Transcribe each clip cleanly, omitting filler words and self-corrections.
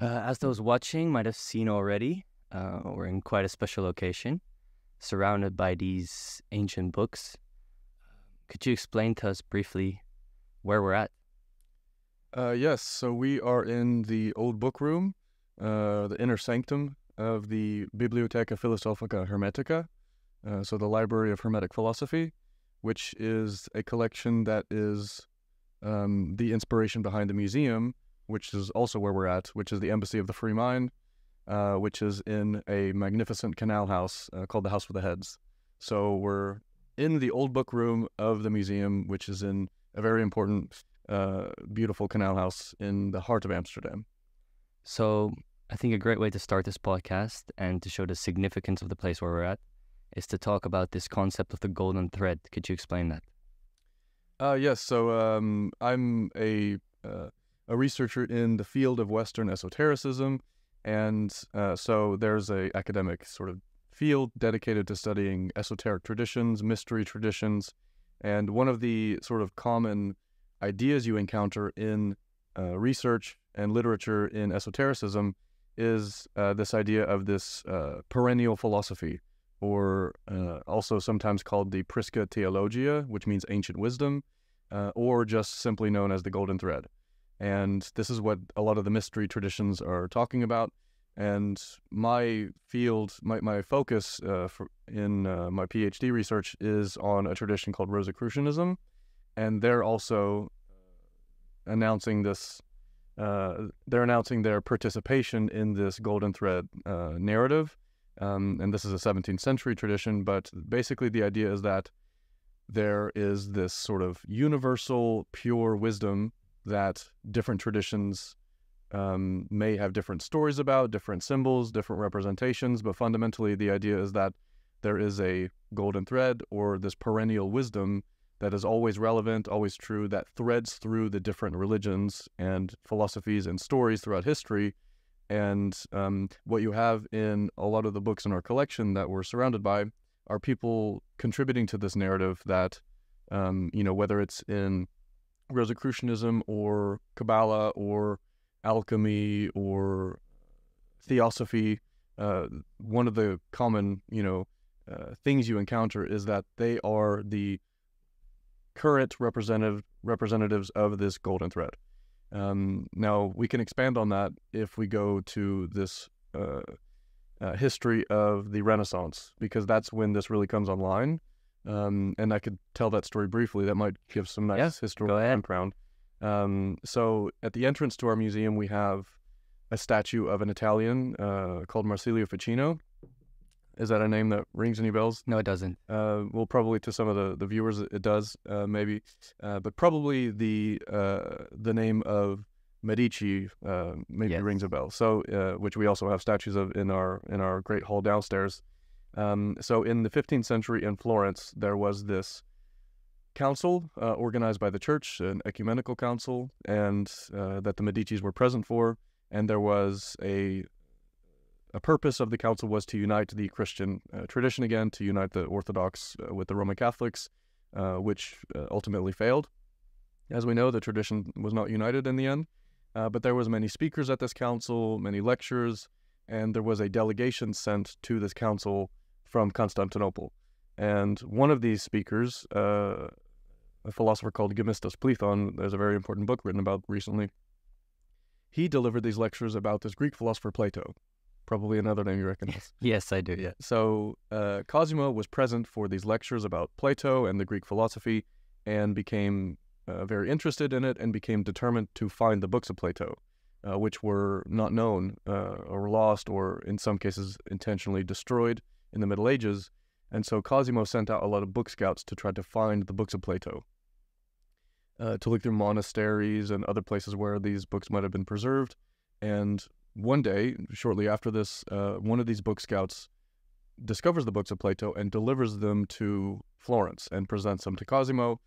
As those watching might have seen already, we're in quite a special location, surrounded by these ancient books. Could you explain to us briefly where we're at? Yes, so we are in the old book room, the inner sanctum of the Bibliotheca Philosophica Hermetica, so the Library of Hermetic Philosophy, which is a collection that is the inspiration behind the museum, which is also where we're at, which is the Embassy of the Free Mind, which is in a magnificent canal house called the House with the Heads. So we're in the old book room of the museum, which is in a very important, beautiful canal house in the heart of Amsterdam. So, I think a great way to start this podcast and to show the significance of the place where we're at is to talk about this concept of the golden thread. Could you explain that? Yes, so I'm a researcher in the field of Western esotericism, and so there's a academic sort of field dedicated to studying esoteric traditions, mystery traditions, and one of the sort of common ideas you encounter in research and literature in esotericism is this idea of this perennial philosophy, or also sometimes called the Prisca Theologia, which means ancient wisdom, or just simply known as the golden thread. And this is what a lot of the mystery traditions are talking about. And my field, my focus in my PhD research is on a tradition called Rosicrucianism, and they're also announcing this. They're announcing their participation in this golden thread narrative, and this is a 17th century tradition. But basically, the idea is that there is this sort of universal, pure wisdom that different traditions may have different stories about, different symbols, different representations, but fundamentally the idea is that there is a golden thread, or this perennial wisdom that is always relevant, always true, that threads through the different religions and philosophies and stories throughout history. And what you have in a lot of the books in our collection that we're surrounded by are people contributing to this narrative that, whether it's in Rosicrucianism or Kabbalah or alchemy or theosophy, one of the common, things you encounter is that they are the current representatives of this golden thread. Now, we can expand on that if we go to this history of the Renaissance, because that's when this really comes online. And I could tell that story briefly. That might give some nice historical background. So at the entrance to our museum, we have a statue of an Italian called Marsilio Ficino. Is that a name that rings any bells? No, it doesn't. Well, probably to some of the viewers it does, maybe. But probably the name of Medici maybe rings a bell. So, which we also have statues of in our great hall downstairs. So in the 15th century in Florence, there was this council organized by the church, an ecumenical council, and that the Medicis were present for. And there was a purpose of the council was to unite the Christian tradition again, to unite the Orthodox with the Roman Catholics, which ultimately failed. As we know, the tradition was not united in the end, but there was many speakers at this council, many lectures, and there was a delegation sent to this council from Constantinople. And one of these speakers, a philosopher called Gemistos Plethon, there's a very important book written about recently, he delivered these lectures about this Greek philosopher Plato. Probably another name you recognize. Yes, I do, yeah. So Cosimo was present for these lectures about Plato and the Greek philosophy, and became very interested in it, and became determined to find the books of Plato, which were not known or lost, or in some cases intentionally destroyed in the Middle Ages. And so Cosimo sent out a lot of book scouts to try to find the books of Plato, to look through monasteries and other places where these books might have been preserved. And one day, shortly after this, one of these book scouts discovers the books of Plato and delivers them to Florence and presents them to Cosimo.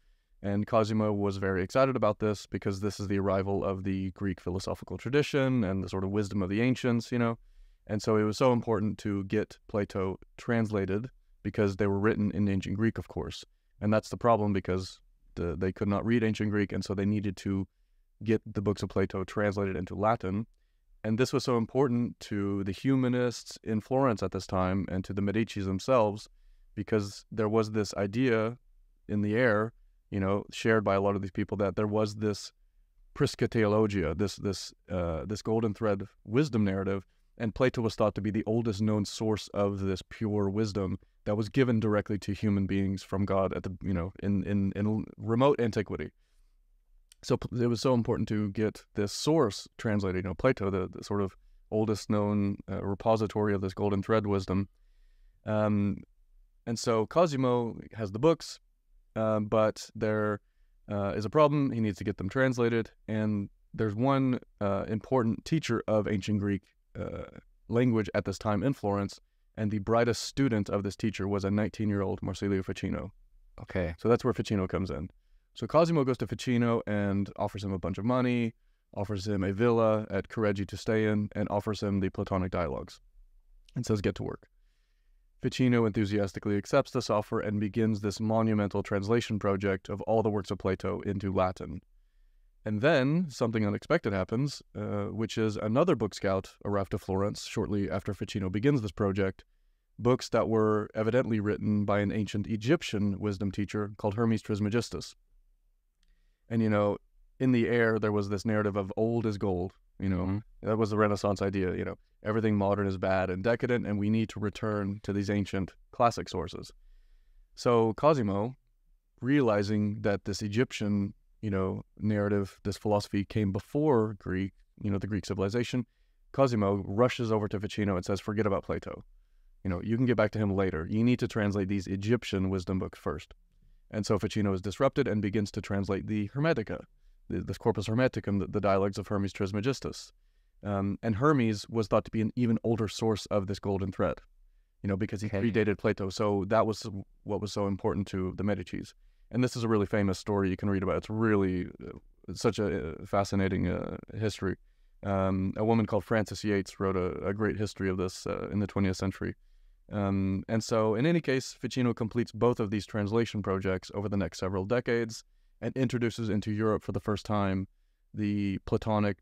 And Cosimo was very excited about this, because this is the arrival of the Greek philosophical tradition and the sort of wisdom of the ancients, And so it was so important to get Plato translated, because they were written in ancient Greek, of course. And that's the problem, because they could not read ancient Greek, and so they needed to get the books of Plato translated into Latin. And this was so important to the humanists in Florence at this time and to the Medicis themselves, because there was this idea in the air, shared by a lot of these people, that there was this Prisca Theologia, this golden thread wisdom narrative, and Plato was thought to be the oldest known source of this pure wisdom that was given directly to human beings from God at the in remote antiquity. So it was so important to get this source translated. Plato, the sort of oldest known repository of this golden thread wisdom. And so Cosimo has the books, but there is a problem. He needs to get them translated. And there's one important teacher of ancient Greek language at this time in Florence, and the brightest student of this teacher was a 19-year-old Marsilio Ficino. Okay. So that's where Ficino comes in. So Cosimo goes to Ficino and offers him a bunch of money, offers him a villa at Careggi to stay in, and offers him the Platonic Dialogues, and says, get to work. Ficino enthusiastically accepts this offer and begins this monumental translation project of all the works of Plato into Latin. And then something unexpected happens, which is another book scout arrived to Florence shortly after Ficino begins this project, books that were evidently written by an ancient Egyptian wisdom teacher called Hermes Trismegistus. And, in the air, there was this narrative of old is gold, That was the Renaissance idea, everything modern is bad and decadent, and we need to return to these ancient classic sources. So Cosimo, realizing that this Egyptian, narrative, this philosophy came before Greek, the Greek civilization, Cosimo rushes over to Ficino and says, forget about Plato. You can get back to him later. You need to translate these Egyptian wisdom books first. And so Ficino is disrupted and begins to translate the Hermetica, this Corpus Hermeticum, the dialogues of Hermes Trismegistus. And Hermes was thought to be an even older source of this golden thread, because he predated Plato. So that was what was so important to the Medicis. And this is a really famous story you can read about. It's really such a fascinating history. A woman called Frances Yates wrote a great history of this in the 20th century. And so, in any case, Ficino completes both of these translation projects over the next several decades and introduces into Europe for the first time the Platonic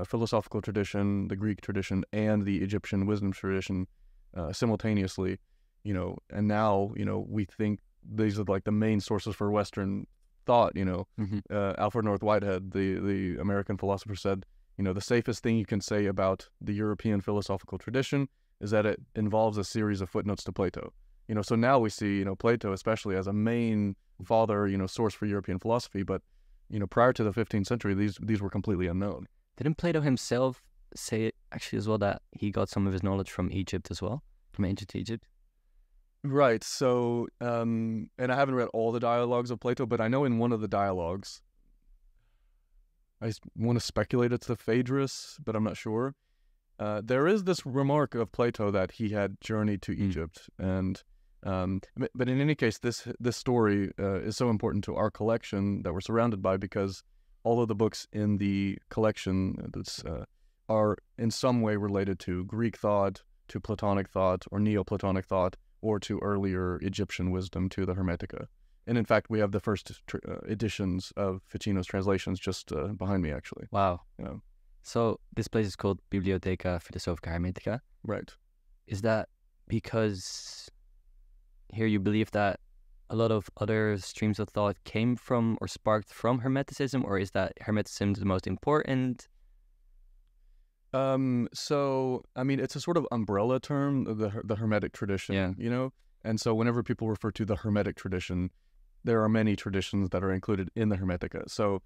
philosophical tradition, the Greek tradition, and the Egyptian wisdom tradition simultaneously. And now, we think these are like the main sources for Western thought. Alfred North Whitehead, the American philosopher, said, the safest thing you can say about the European philosophical tradition is that it involves a series of footnotes to Plato. So now we see, Plato especially as a main father, source for European philosophy. But, prior to the 15th century, these were completely unknown. Didn't Plato himself say actually as well that he got some of his knowledge from Egypt as well, from ancient Egypt? Right. So, and I haven't read all the dialogues of Plato, but I know in one of the dialogues, I want to speculate it's the Phaedrus, but I'm not sure. There is this remark of Plato that he had journeyed to Egypt, and but in any case, this story is so important to our collection that we're surrounded by, because all of the books in the collection are in some way related to Greek thought, to Platonic thought, or Neoplatonic thought, or to earlier Egyptian wisdom, to the Hermetica. And in fact, we have the first editions of Ficino's translations just behind me, actually. Wow. So this place is called Bibliotheca Philosophica Hermetica. Right. Is that because here you believe that a lot of other streams of thought came from or sparked from Hermeticism, or is that Hermeticism the most important? So, I mean, it's a sort of umbrella term, the Hermetic tradition, And so whenever people refer to the Hermetic tradition, there are many traditions that are included in the Hermetica. So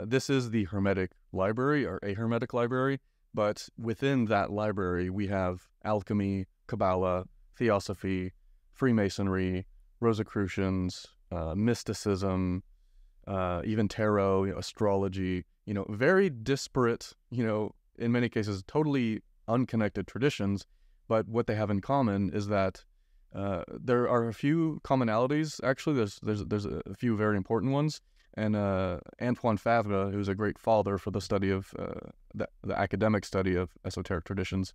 this is the Hermetic library, or a Hermetic library, but within that library we have alchemy, Kabbalah, Theosophy, Freemasonry, Rosicrucians, mysticism, even tarot, astrology, very disparate, in many cases totally unconnected traditions, but what they have in common is that there are a few commonalities. Actually, there's a few very important ones. And Antoine Favre, who's a great father for the study of the academic study of esoteric traditions,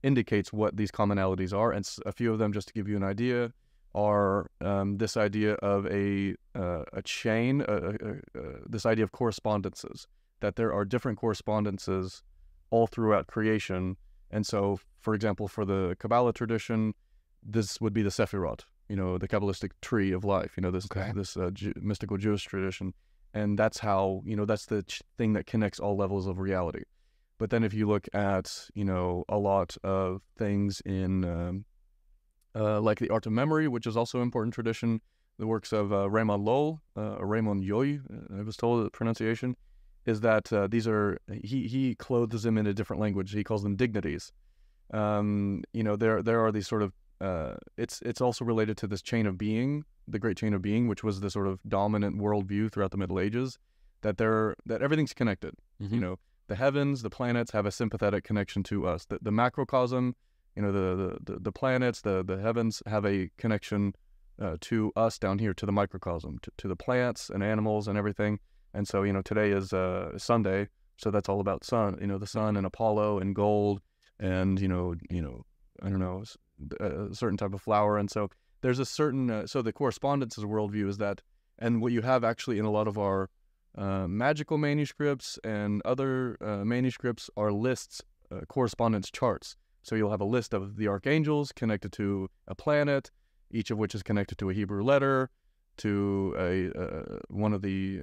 indicates what these commonalities are. And a few of them, just to give you an idea, are this idea of a chain, this idea of correspondences, that there are different correspondences all throughout creation. And so, for example, for the Kabbalah tradition, this would be the Sephirot, the Kabbalistic tree of life, this mystical Jewish tradition. And that's how, that's the thing that connects all levels of reality. But then if you look at, a lot of things in like the art of memory, which is also an important tradition, the works of Raymond Lull, Raymond Yoy, I was told the pronunciation, is that these are, he clothes them in a different language. He calls them dignities. There are these sort of, it's also related to this chain of being, the Great Chain of Being, which was the sort of dominant worldview throughout the Middle Ages, that everything's connected. Mm-hmm. The heavens, the planets have a sympathetic connection to us. The macrocosm, the planets, the heavens have a connection to us down here, to the microcosm, to the plants and animals and everything. And so, today is Sunday, so that's all about sun. The sun and Apollo and gold, and I don't know, a certain type of flower. And so there's a certain so the correspondence's worldview is that, and what you have actually in a lot of our magical manuscripts and other manuscripts are lists, correspondence charts. So you'll have a list of the archangels connected to a planet, each of which is connected to a Hebrew letter, to one of the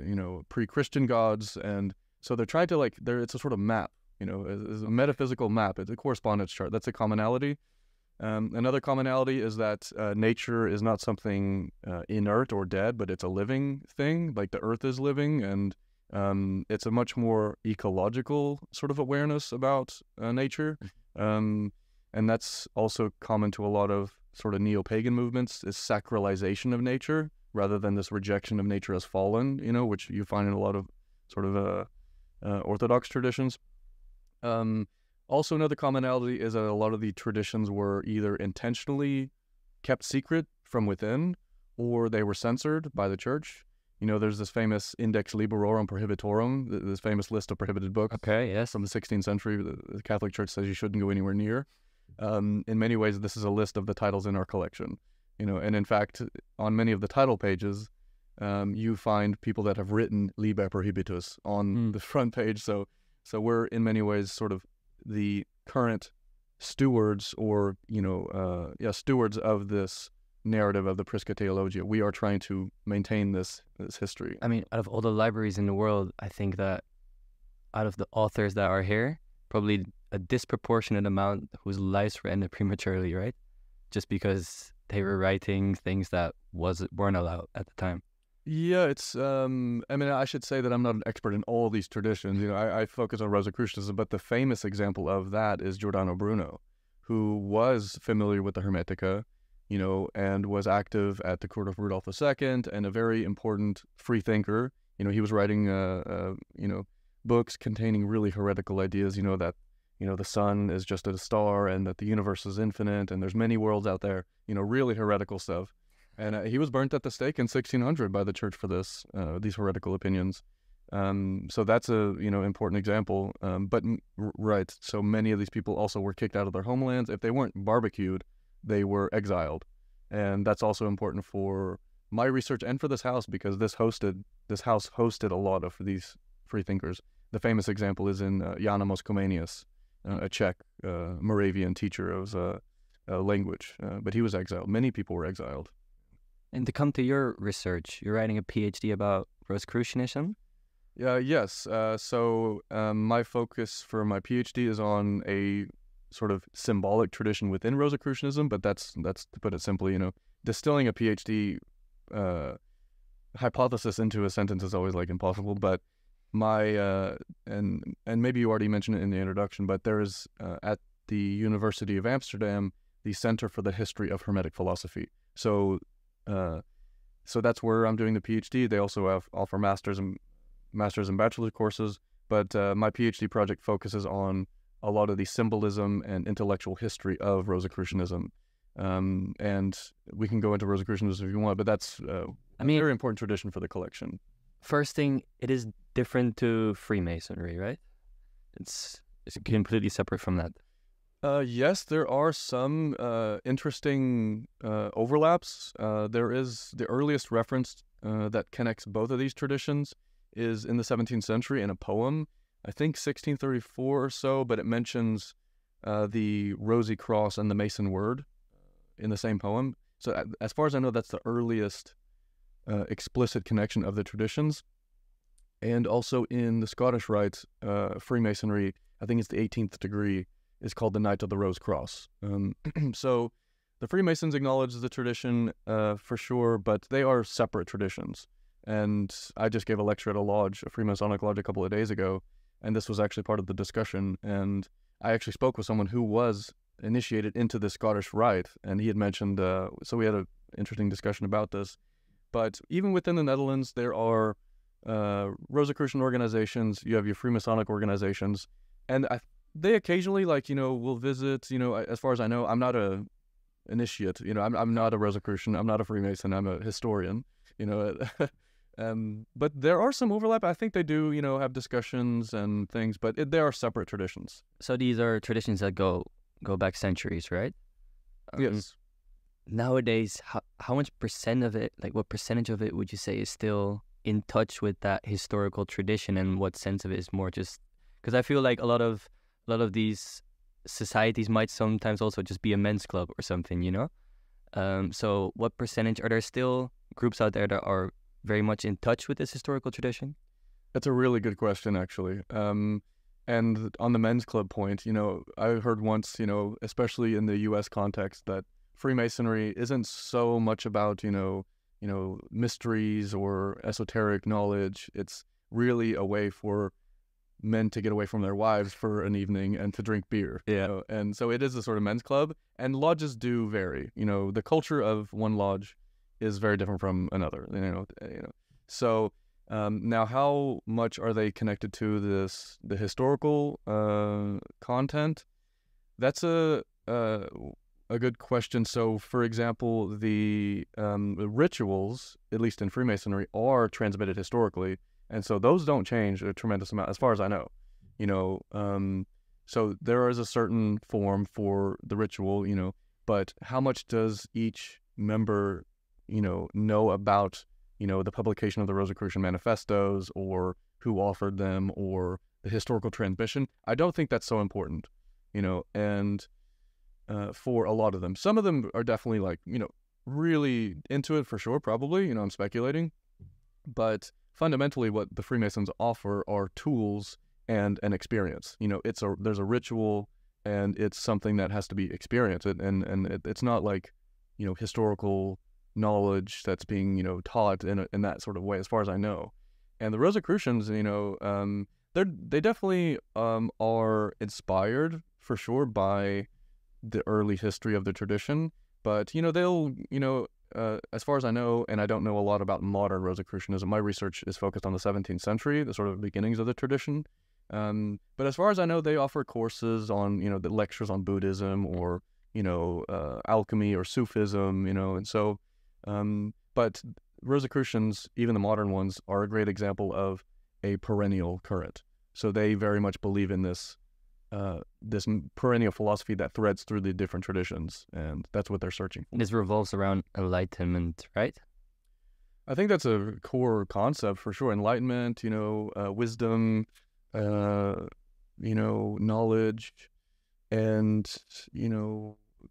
pre-Christian gods. And so they're trying to it's a sort of map, it's a metaphysical map. It's a correspondence chart. That's a commonality. Another commonality is that nature is not something inert or dead, but it's a living thing, like the earth is living, and it's a much more ecological sort of awareness about nature. And that's also common to a lot of sort of neo-pagan movements, is sacralization of nature rather than this rejection of nature as fallen, which you find in a lot of sort of Orthodox traditions. Also, another commonality is that a lot of the traditions were either intentionally kept secret from within, or they were censored by the church. There's this famous Index Librorum Prohibitorum, this famous list of prohibited books. Okay, yes. From the 16th century. The Catholic Church says you shouldn't go anywhere near. In many ways, this is a list of the titles in our collection. And in fact, on many of the title pages, you find people that have written Liber Prohibitus on the front page. So we're in many ways sort of the current stewards, or stewards of this narrative of the Prisca Theologia. We are trying to maintain this history. I mean, out of all the libraries in the world, I think that out of the authors that are here, probably a disproportionate amount whose lives were ended prematurely, right? Just because they were writing things that weren't allowed at the time. Yeah, it's, I should say that I'm not an expert in all these traditions. I focus on Rosicrucianism, but the famous example of that is Giordano Bruno, who was familiar with the Hermetica, and was active at the court of Rudolf II and a very important free thinker. He was writing, books containing really heretical ideas, that, the sun is just a star and that the universe is infinite and there's many worlds out there, really heretical stuff. And he was burnt at the stake in 1600 by the church for this, these heretical opinions. So that's a important example. Right, so many of these people also were kicked out of their homelands. If they weren't barbecued, they were exiled, and that's also important for my research and for this house, because this house hosted a lot of these free thinkers. The famous example is in Jan Amos Comenius, a Czech Moravian teacher of language, but he was exiled. Many people were exiled. And to come to your research, you're writing a PhD about Rosicrucianism? Yes. So my focus for my PhD is on a sort of symbolic tradition within Rosicrucianism, but that's to put it simply. Distilling a PhD hypothesis into a sentence is always impossible. But my and maybe you already mentioned it in the introduction, but there is at the University of Amsterdam the Center for the History of Hermetic Philosophy. So that's where I'm doing the PhD. They also offer master's and bachelor's courses, but my PhD project focuses on a lot of the symbolism and intellectual history of Rosicrucianism. And we can go into Rosicrucianism if you want, but that's a very important tradition for the collection. First thing, it is different to Freemasonry, right? It's completely separate from that. Yes, there are some interesting overlaps. There is the earliest reference that connects both of these traditions is in the 17th century in a poem I think 1634 or so, but it mentions the Rosy Cross and the Mason Word in the same poem. So as far as I know, that's the earliest explicit connection of the traditions. And also in the Scottish Rite, Freemasonry, I think it's the 18th degree, is called the Knight of the Rose Cross. So the Freemasons acknowledge the tradition for sure, but they are separate traditions. And I just gave a lecture at a lodge, a Freemasonic lodge, a couple of days ago, and this was actually part of the discussion. And I actually spoke with someone who was initiated into the Scottish Rite, and he had mentioned, so we had an interesting discussion about this. But even within the Netherlands, there are Rosicrucian organizations, you have your Freemasonic organizations, and they occasionally, like, will visit, as far as I know, I'm not a initiate, I'm not a Rosicrucian, I'm not a Freemason, I'm a historian, but there are some overlap. I think they do, have discussions and things, but they are separate traditions. So these are traditions that go back centuries, right? Yes. Nowadays, how much percent of it, like what percentage of it would you say is still in touch with that historical tradition, and what sense of it is more just because I feel like a lot of these societies might sometimes also just be a men's club or something, so what percentage, are there still groups out there that are very much in touch with this historical tradition? That's a really good question, actually. And on the men's club point, I heard once, especially in the U.S. context, that Freemasonry isn't so much about, mysteries or esoteric knowledge. It's really a way for men to get away from their wives for an evening and to drink beer. Yeah. And so it is a sort of men's club, and lodges do vary. The culture of one lodge is very different from another. So now, how much are they connected to the historical content? That's a good question. So, for example, the rituals, at least in Freemasonry, are transmitted historically, and so those don't change a tremendous amount, as far as I know. So there is a certain form for the ritual, but how much does each member, know about, the publication of the Rosicrucian manifestos, or who offered them, or the historical transmission? I don't think that's so important, and for a lot of them. Some of them are definitely like, really into it for sure, probably, I'm speculating. But fundamentally what the Freemasons offer are tools and an experience. There's a ritual, and it's something that has to be experienced, and it's not like, historical knowledge that's being, taught in that sort of way, as far as I know. And the Rosicrucians, they definitely are inspired for sure by the early history of the tradition, but they'll as far as I know, and I don't know a lot about modern Rosicrucianism, my research is focused on the 17th century, the sort of beginnings of the tradition. But as far as I know, they offer courses on the lectures on Buddhism, or alchemy or Sufism, and so but Rosicrucians, even the modern ones, are a great example of a perennial current. So they very much believe in this perennial philosophy that threads through the different traditions, and that's what they're searching for. This revolves around enlightenment, right? I think that's a core concept for sure. Enlightenment, wisdom, knowledge, and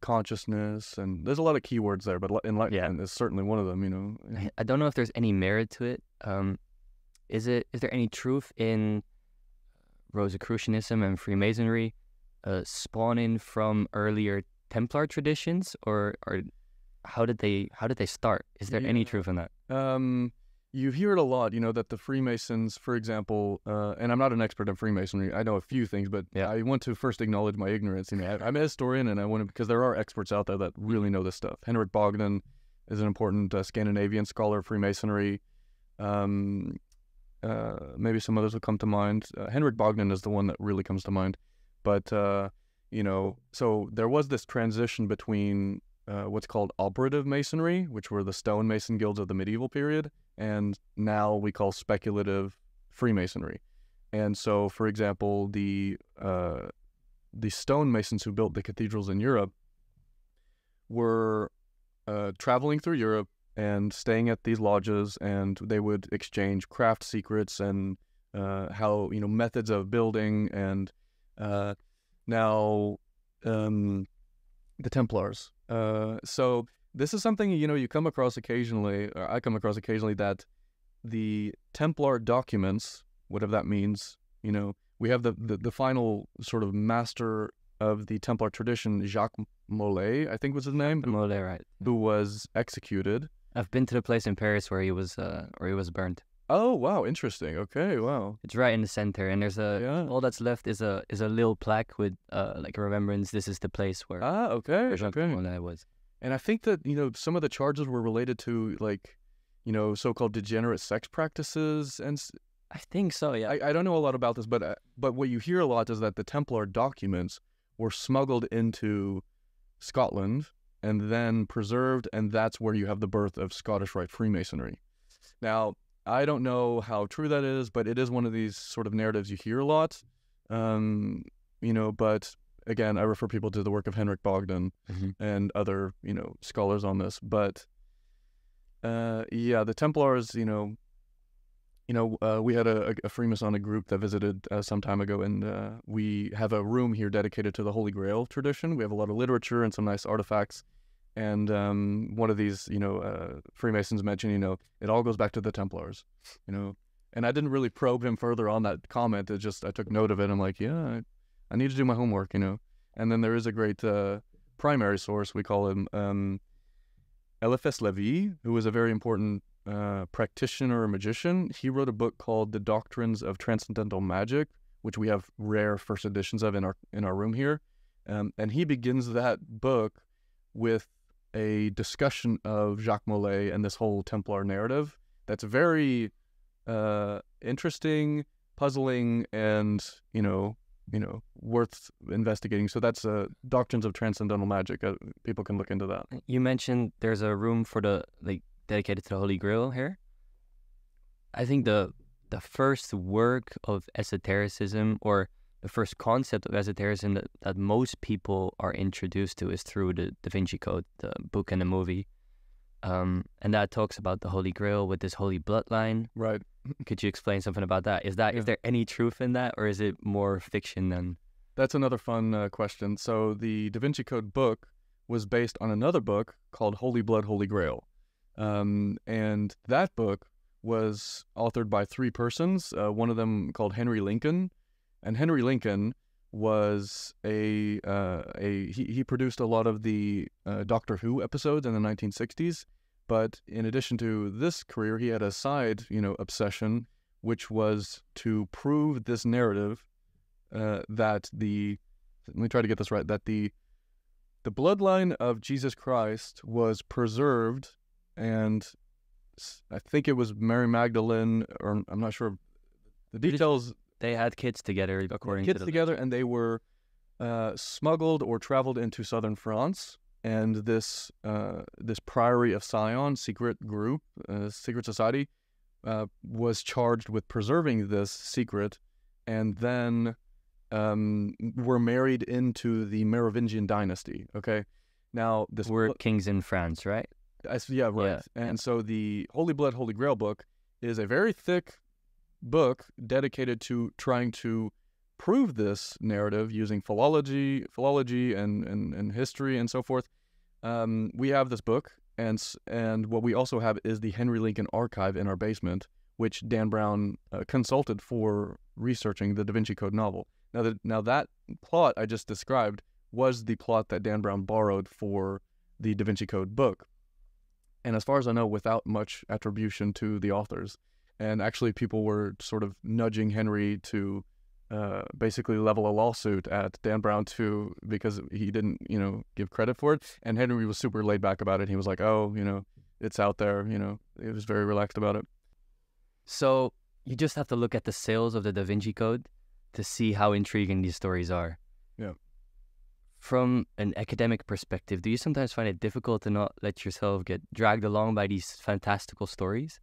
consciousness, and there's a lot of keywords there, but enlightenment is certainly one of them. I don't know if there's any merit to it. Is there any truth in Rosicrucianism and Freemasonry spawning from earlier Templar traditions, or how did they start? Is there any truth in that? You hear it a lot, that the Freemasons, for example, and I'm not an expert in Freemasonry. I know a few things, but I want to first acknowledge my ignorance. I'm a historian, and I want to, because there are experts out there that really know this stuff. Henrik Bogdan is an important Scandinavian scholar of Freemasonry. Maybe some others will come to mind. Henrik Bogdan is the one that really comes to mind. But, so there was this transition between what's called operative masonry, which were the stonemason guilds of the medieval period, and now we call speculative Freemasonry. And so, for example, the stonemasons who built the cathedrals in Europe were traveling through Europe and staying at these lodges, and they would exchange craft secrets and how methods of building, and now the Templars. So this is something you come across occasionally, or I come across occasionally, that the Templar documents, whatever that means, we have the final sort of master of the Templar tradition, Jacques Molay, I think was his name, Molay, right? Who was executed. I've been to the place in Paris where he was burned. Oh wow, interesting. Okay, wow. It's right in the center, and there's all that's left is a little plaque with like a remembrance. This is the place where Jacques Molay was. And I think that some of the charges were related to like so-called degenerate sex practices, and I think so. Yeah. I don't know a lot about this, but what you hear a lot is that the Templar documents were smuggled into Scotland and then preserved, and that's where you have the birth of Scottish Rite Freemasonry. Now, I don't know how true that is, but it is one of these sort of narratives you hear a lot. But again, I refer people to the work of Henrik Bogdan and other, scholars on this. But the Templars, we had a Freemasonic group that visited some time ago, and we have a room here dedicated to the Holy Grail tradition. We have a lot of literature and some nice artifacts. And one of these, Freemasons mentioned, it all goes back to the Templars, And I didn't really probe him further on that comment. It just, I took note of it. I'm like, yeah, I need to do my homework, And then there is a great primary source. We call him Eliphas Levi, who was a very important practitioner or magician. He wrote a book called The Doctrines of Transcendental Magic, which we have rare first editions of in our room here. And he begins that book with a discussion of Jacques Molay and this whole Templar narrative that's very interesting, puzzling, and worth investigating. So that's Doctrines of Transcendental Magic. People can look into that. You mentioned there's a room for dedicated to the Holy Grail here. I think the first work of esotericism, or the first concept of esotericism that most people are introduced to, is through the Da Vinci Code, the book and the movie. And that talks about the Holy Grail with this holy bloodline. Right. Could you explain something about that? Is there any truth in that, or is it more fiction than? That's another fun question. So the Da Vinci Code book was based on another book called Holy Blood, Holy Grail. And that book was authored by three persons, one of them called Henry Lincoln. And Henry Lincoln was he produced a lot of the Doctor Who episodes in the 1960s. But in addition to this career, he had a side, obsession, which was to prove this narrative that let me try to get this right, that the bloodline of Jesus Christ was preserved, and I think it was Mary Magdalene, or I'm not sure the details. They had kids together, according to kids together, and they were smuggled or traveled into southern France. And this Priory of Sion secret group, secret society, was charged with preserving this secret, and then were married into the Merovingian dynasty. Okay, now this we're kings in France, right? Yeah, right. Yeah. And so the Holy Blood, Holy Grail book is a very thick book dedicated to trying to prove this narrative using philology and history and so forth. We have this book, and what we also have is the Henry Lincoln Archive in our basement, which Dan Brown consulted for researching the Da Vinci Code novel. Now that plot I just described was the plot that Dan Brown borrowed for the Da Vinci Code book, and as far as I know, without much attribution to the authors. And actually, people were sort of nudging Henry to basically level a lawsuit at Dan Brown too, because he didn't, give credit for it. And Henry was super laid back about it. He was like, oh, it's out there, he was very relaxed about it. So you just have to look at the sales of the Da Vinci Code to see how intriguing these stories are. Yeah. From an academic perspective, do you sometimes find it difficult to not let yourself get dragged along by these fantastical stories?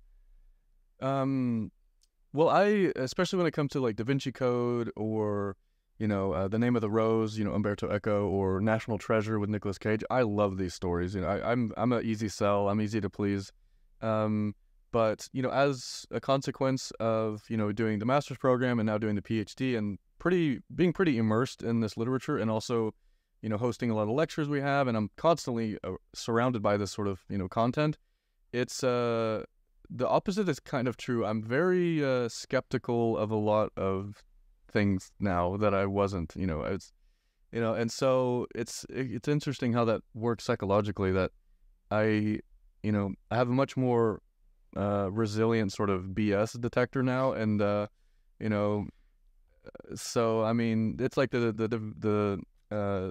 Well, especially when it comes to like Da Vinci Code or, The Name of the Rose, Umberto Eco, or National Treasure with Nicolas Cage, I love these stories. I'm an easy sell. I'm easy to please. But, as a consequence of, doing the master's program and now doing the PhD and being pretty immersed in this literature, and also, hosting a lot of lectures we have, and I'm constantly surrounded by this sort of, content, it's the opposite is kind of true. I'm very skeptical of a lot of things now that I wasn't, and so it's interesting how that works psychologically, that I have a much more resilient sort of BS detector now, and so I mean, it's like the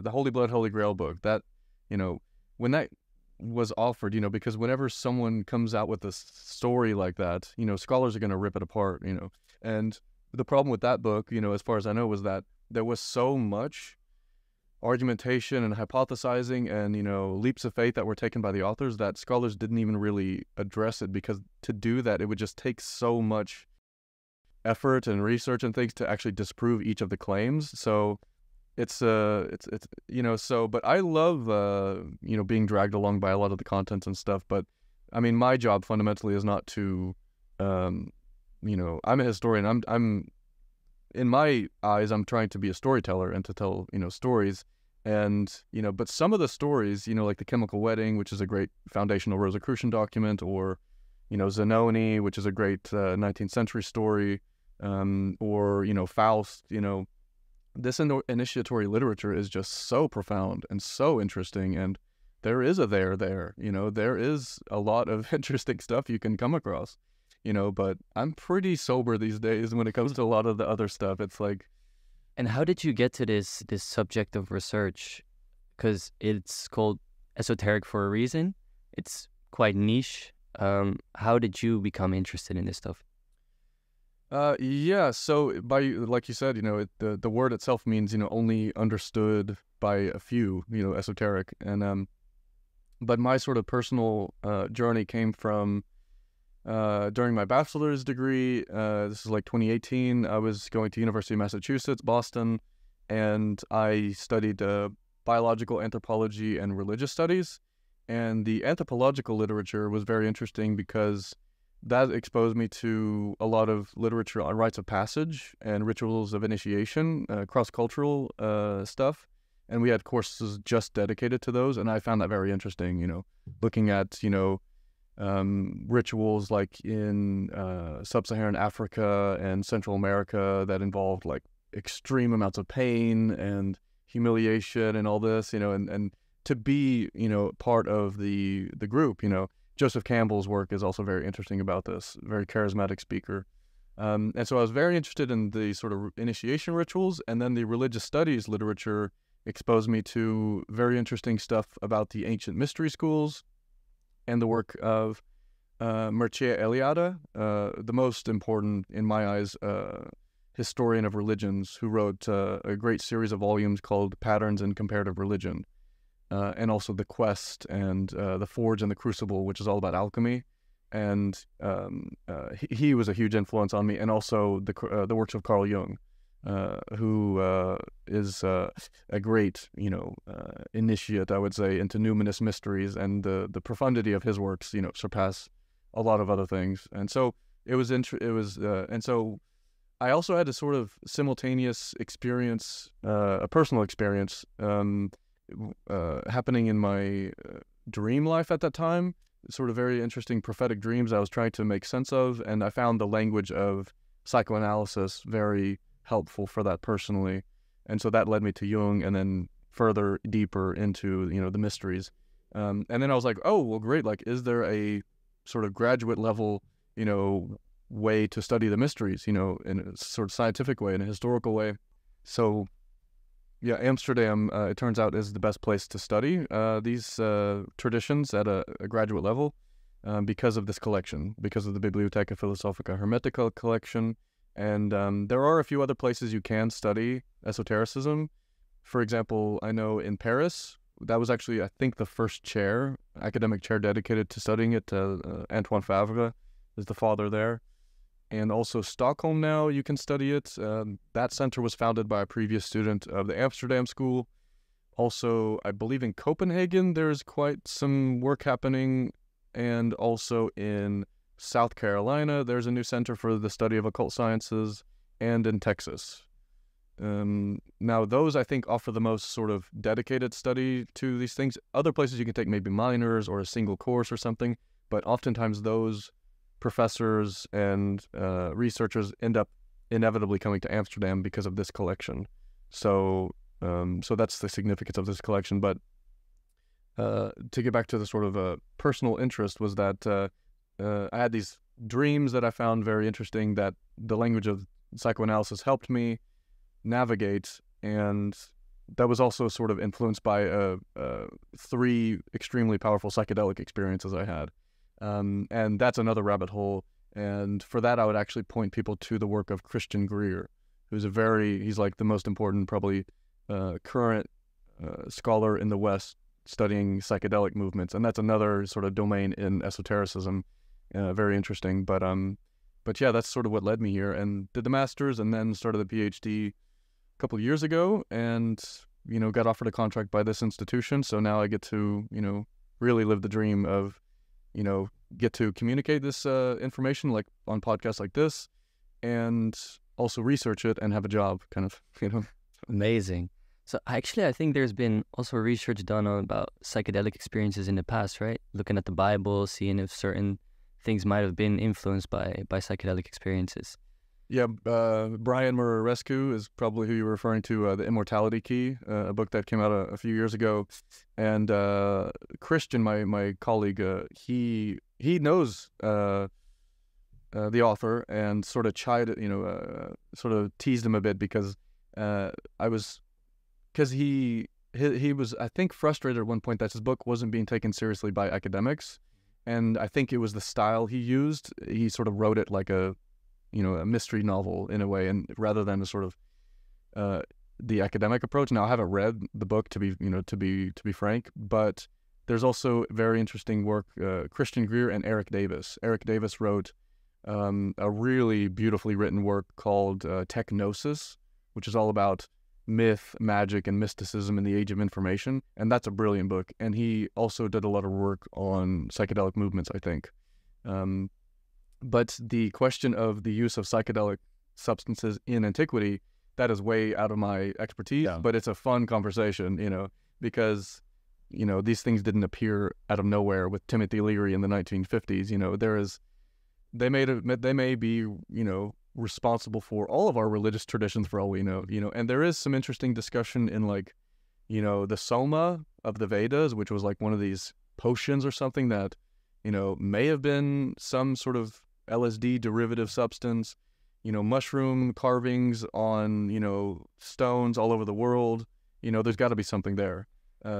Holy Blood, Holy Grail book that, when that was offered, because whenever someone comes out with a story like that, scholars are going to rip it apart, and the problem with that book, as far as I know, was that there was so much argumentation and hypothesizing and, leaps of faith that were taken by the authors that scholars didn't even really address it, because to do that, it would just take so much effort and research and things to actually disprove each of the claims. So it's so, but I love, being dragged along by a lot of the content and stuff. But I mean, my job fundamentally is not to, I'm a historian. I'm in my eyes, I'm trying to be a storyteller and to tell, stories. And, but some of the stories, like The Chemical Wedding, which is a great foundational Rosicrucian document, or, Zanoni, which is a great 19th century story, or, Faust, this initiatory literature is just so profound and so interesting. And there is there, there is a lot of interesting stuff you can come across. But I'm pretty sober these days when it comes to a lot of the other stuff. It's like... And how did you get to this subject of research? Because it's called esoteric for a reason. It's quite niche. How did you become interested in this stuff? Yeah, so like you said, the word itself means, only understood by a few, esoteric. And but my sort of personal journey came from during my bachelor's degree. This is like 2018. I was going to University of Massachusetts, Boston, and I studied biological anthropology and religious studies. And the anthropological literature was very interesting because that exposed me to a lot of literature on rites of passage and rituals of initiation, cross-cultural stuff. And we had courses just dedicated to those, and I found that very interesting, looking at, rituals like in sub-Saharan Africa and Central America that involved like extreme amounts of pain and humiliation and all this, and to be, part of the group, Joseph Campbell's work is also very interesting about this, very charismatic speaker. And so I was very interested in the sort of initiation rituals, and then the religious studies literature exposed me to very interesting stuff about the ancient mystery schools and the work of Mircea Eliade, the most important, in my eyes, historian of religions, who wrote a great series of volumes called Patterns in Comparative Religion, and also The Quest and The Forge and the Crucible, which is all about alchemy. And he was a huge influence on me, and also the works of Carl Jung, who is a great, initiate, I would say, into numinous mysteries, and the profundity of his works, surpass a lot of other things. And so and so I also had a sort of simultaneous experience, a personal experience, happening in my dream life at that time, sort of very interesting prophetic dreams I was trying to make sense of, and I found the language of psychoanalysis very helpful for that personally. And so that led me to Jung, and then further deeper into, the mysteries. And then I was like, oh, well, great. Like, is there a sort of graduate level, way to study the mysteries, in a sort of scientific way, in a historical way? So yeah, Amsterdam, it turns out, is the best place to study these traditions at a graduate level, because of this collection, because of the Bibliotheca Philosophica Hermetica collection. And there are a few other places you can study esotericism. For example, I know in Paris, that was actually, I think, the first academic chair dedicated to studying it. Antoine Favre is the father there. And also Stockholm now, you can study it. That center was founded by a previous student of the Amsterdam School. Also, I believe in Copenhagen, there's quite some work happening. And also in South Carolina, there's a new center for the study of occult sciences, and in Texas. Now, those, I think, offer the most sort of dedicated study to these things. Other places you can take maybe minors or a single course or something, but oftentimes those professors and researchers end up inevitably coming to Amsterdam because of this collection. So that's the significance of this collection. But to get back to the sort of personal interest was that I had these dreams that I found very interesting, that the language of psychoanalysis helped me navigate, and that was also sort of influenced by 3 extremely powerful psychedelic experiences I had. And that's another rabbit hole. And for that, I would actually point people to the work of Christian Greer, who's he's like the most important, probably current scholar in the West studying psychedelic movements. And that's another sort of domain in esotericism, very interesting. But yeah, that's sort of what led me here, and did the master's and then started the PhD a couple of years ago, and, got offered a contract by this institution. So now I get to, really live the dream of, get to communicate this information like on podcasts like this, and also research it and have a job, kind of, Amazing. So actually, I think there's been also research done about psychedelic experiences in the past, right? Looking at the Bible, seeing if certain things might have been influenced by psychedelic experiences. Yeah, Brian Muraresku is probably who you're referring to, The Immortality Key, a book that came out a few years ago. And Christian, my colleague, he knows the author, and sort of sort of teased him a bit because he was, I think, frustrated at one point that his book wasn't being taken seriously by academics. And I think it was the style he used. He sort of wrote it like a mystery novel in a way, and rather than a sort of the academic approach. Now, I haven't read the book, to be frank, but there's also very interesting work. Christian Greer and Eric Davis. Eric Davis wrote a really beautifully written work called Technosis, which is all about myth, magic, and mysticism in the age of information. And that's a brilliant book. And he also did a lot of work on psychedelic movements, I think. But the question of the use of psychedelic substances in antiquity, that is way out of my expertise, but it's a fun conversation, because, these things didn't appear out of nowhere with Timothy Leary in the 1950s. They may be, responsible for all of our religious traditions for all we know, and there is some interesting discussion in the Soma of the Vedas, which was like one of these potions or something that, may have been some sort of LSD derivative substance, mushroom carvings on, stones all over the world. There's got to be something there.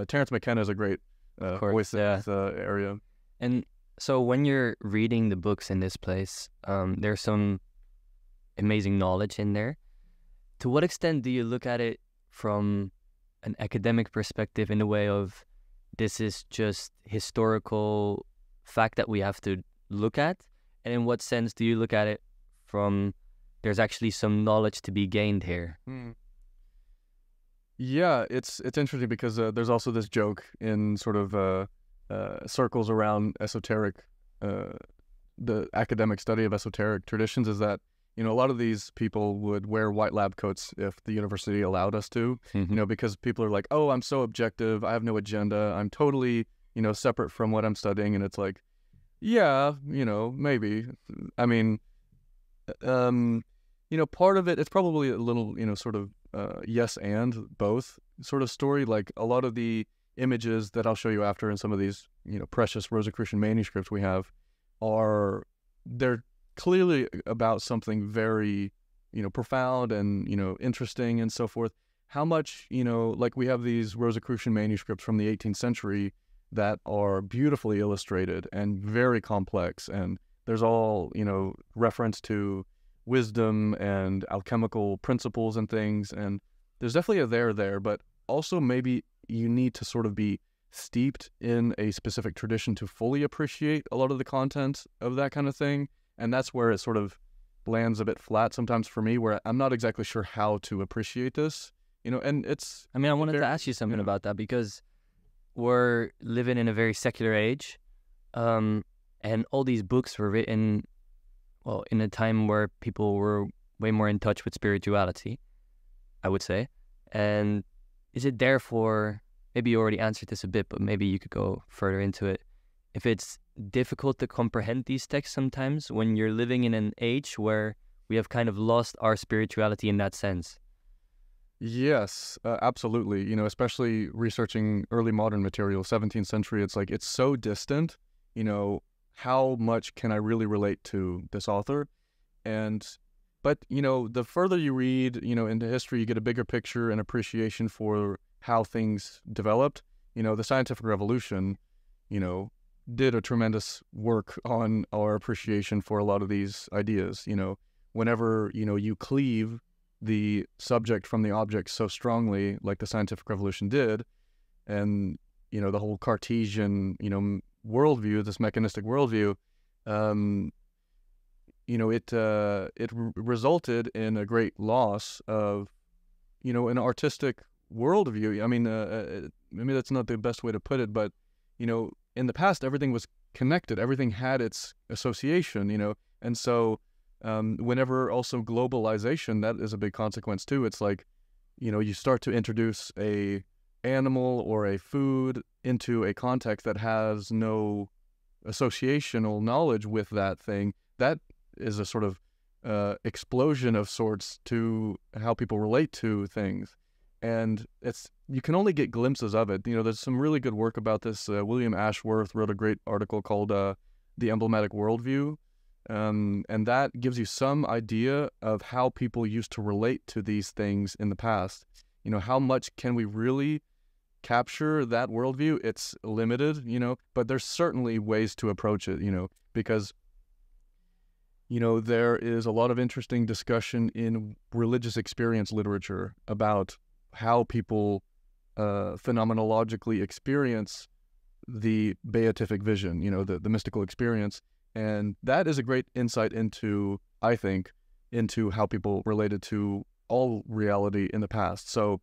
Terence McKenna is a great voice in this area. And so when you're reading the books in this place, there's some amazing knowledge in there. To what extent do you look at it from an academic perspective, in the way of this is just historical fact that we have to look at? And in what sense do you look at it from there's actually some knowledge to be gained here? Yeah, it's interesting because there's also this joke in sort of circles around esoteric, the academic study of esoteric traditions, is that, a lot of these people would wear white lab coats if the university allowed us to, because people are like, oh, I'm so objective, I have no agenda, I'm totally, separate from what I'm studying. And it's like, yeah, maybe. I mean, part of it, it's probably a little, sort of yes and both sort of story. Like a lot of the images that I'll show you after in some of these, precious Rosicrucian manuscripts we have they're clearly about something very, profound and, interesting and so forth. How much, like we have these Rosicrucian manuscripts from the 18th century that are beautifully illustrated and very complex. And there's all, reference to wisdom and alchemical principles and things. And there's definitely a there, but also maybe you need to sort of be steeped in a specific tradition to fully appreciate a lot of the content of that kind of thing. And that's where it sort of lands a bit flat sometimes for me, where I'm not exactly sure how to appreciate this, and it's... I mean, I wanted to ask you something about that, because we're living in a very secular age. And all these books were written, well, in a time where people were way more in touch with spirituality, I would say. And is it therefore, maybe you already answered this a bit, but maybe you could go further into it. If it's difficult to comprehend these texts sometimes when you're living in an age where we have kind of lost our spirituality in that sense. Yes, absolutely. You know, especially researching early modern material, 17th century, it's like it's so distant. You know, how much can I really relate to this author? But you know, the further you read, you know, into history, you get a bigger picture and appreciation for how things developed. You know, the scientific revolution, you know, did a tremendous work on our appreciation for a lot of these ideas. You know, whenever, you know, you cleave the subject from the object so strongly, like the scientific revolution did, and, you know, the whole Cartesian, you know, worldview, this mechanistic worldview, you know, it resulted in a great loss of, you know, an artistic worldview. I mean, maybe that's not the best way to put it, but, you know, in the past, everything was connected. Everything had its association, you know, and so whenever also globalization, that is a big consequence too. It's like, you know, you start to introduce a animal or a food into a context that has no associational knowledge with that thing. That is a sort of explosion of sorts to how people relate to things. And you can only get glimpses of it. You know, there's some really good work about this. William Ashworth wrote a great article called The Emblematic Worldview. And that gives you some idea of how people used to relate to these things in the past. You know, how much can we really capture that worldview? It's limited, you know, but there's certainly ways to approach it, you know, because, you know, there is a lot of interesting discussion in religious experience literature about how people phenomenologically experience the beatific vision, you know, the mystical experience. And that is a great insight into, I think, into how people related to all reality in the past. So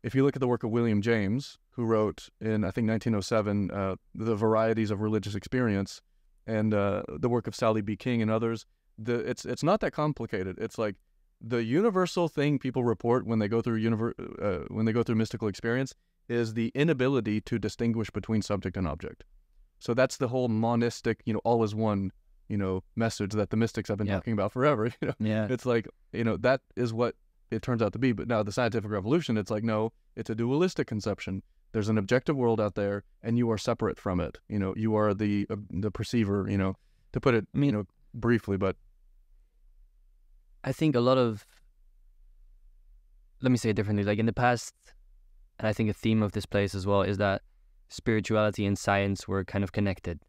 if you look at the work of William James, who wrote in, I think, 1907, The Varieties of Religious Experience, and the work of Sally B. King and others, it's not that complicated. It's like the universal thing people report when they go through mystical experience is the inability to distinguish between subject and object. So that's the whole monistic, you know, all is one, you know, message that the mystics have been talking about forever. You know? Yeah. It's like, you know, that is what it turns out to be. But now the scientific revolution, it's like, no, it's a dualistic conception. There's an objective world out there, and you are separate from it. You know, you are the perceiver. You know, to put it, you know, briefly. But I think a lot of, let me say it differently. Like in the past, and I think a theme of this place as well is that spirituality and science were kind of connected.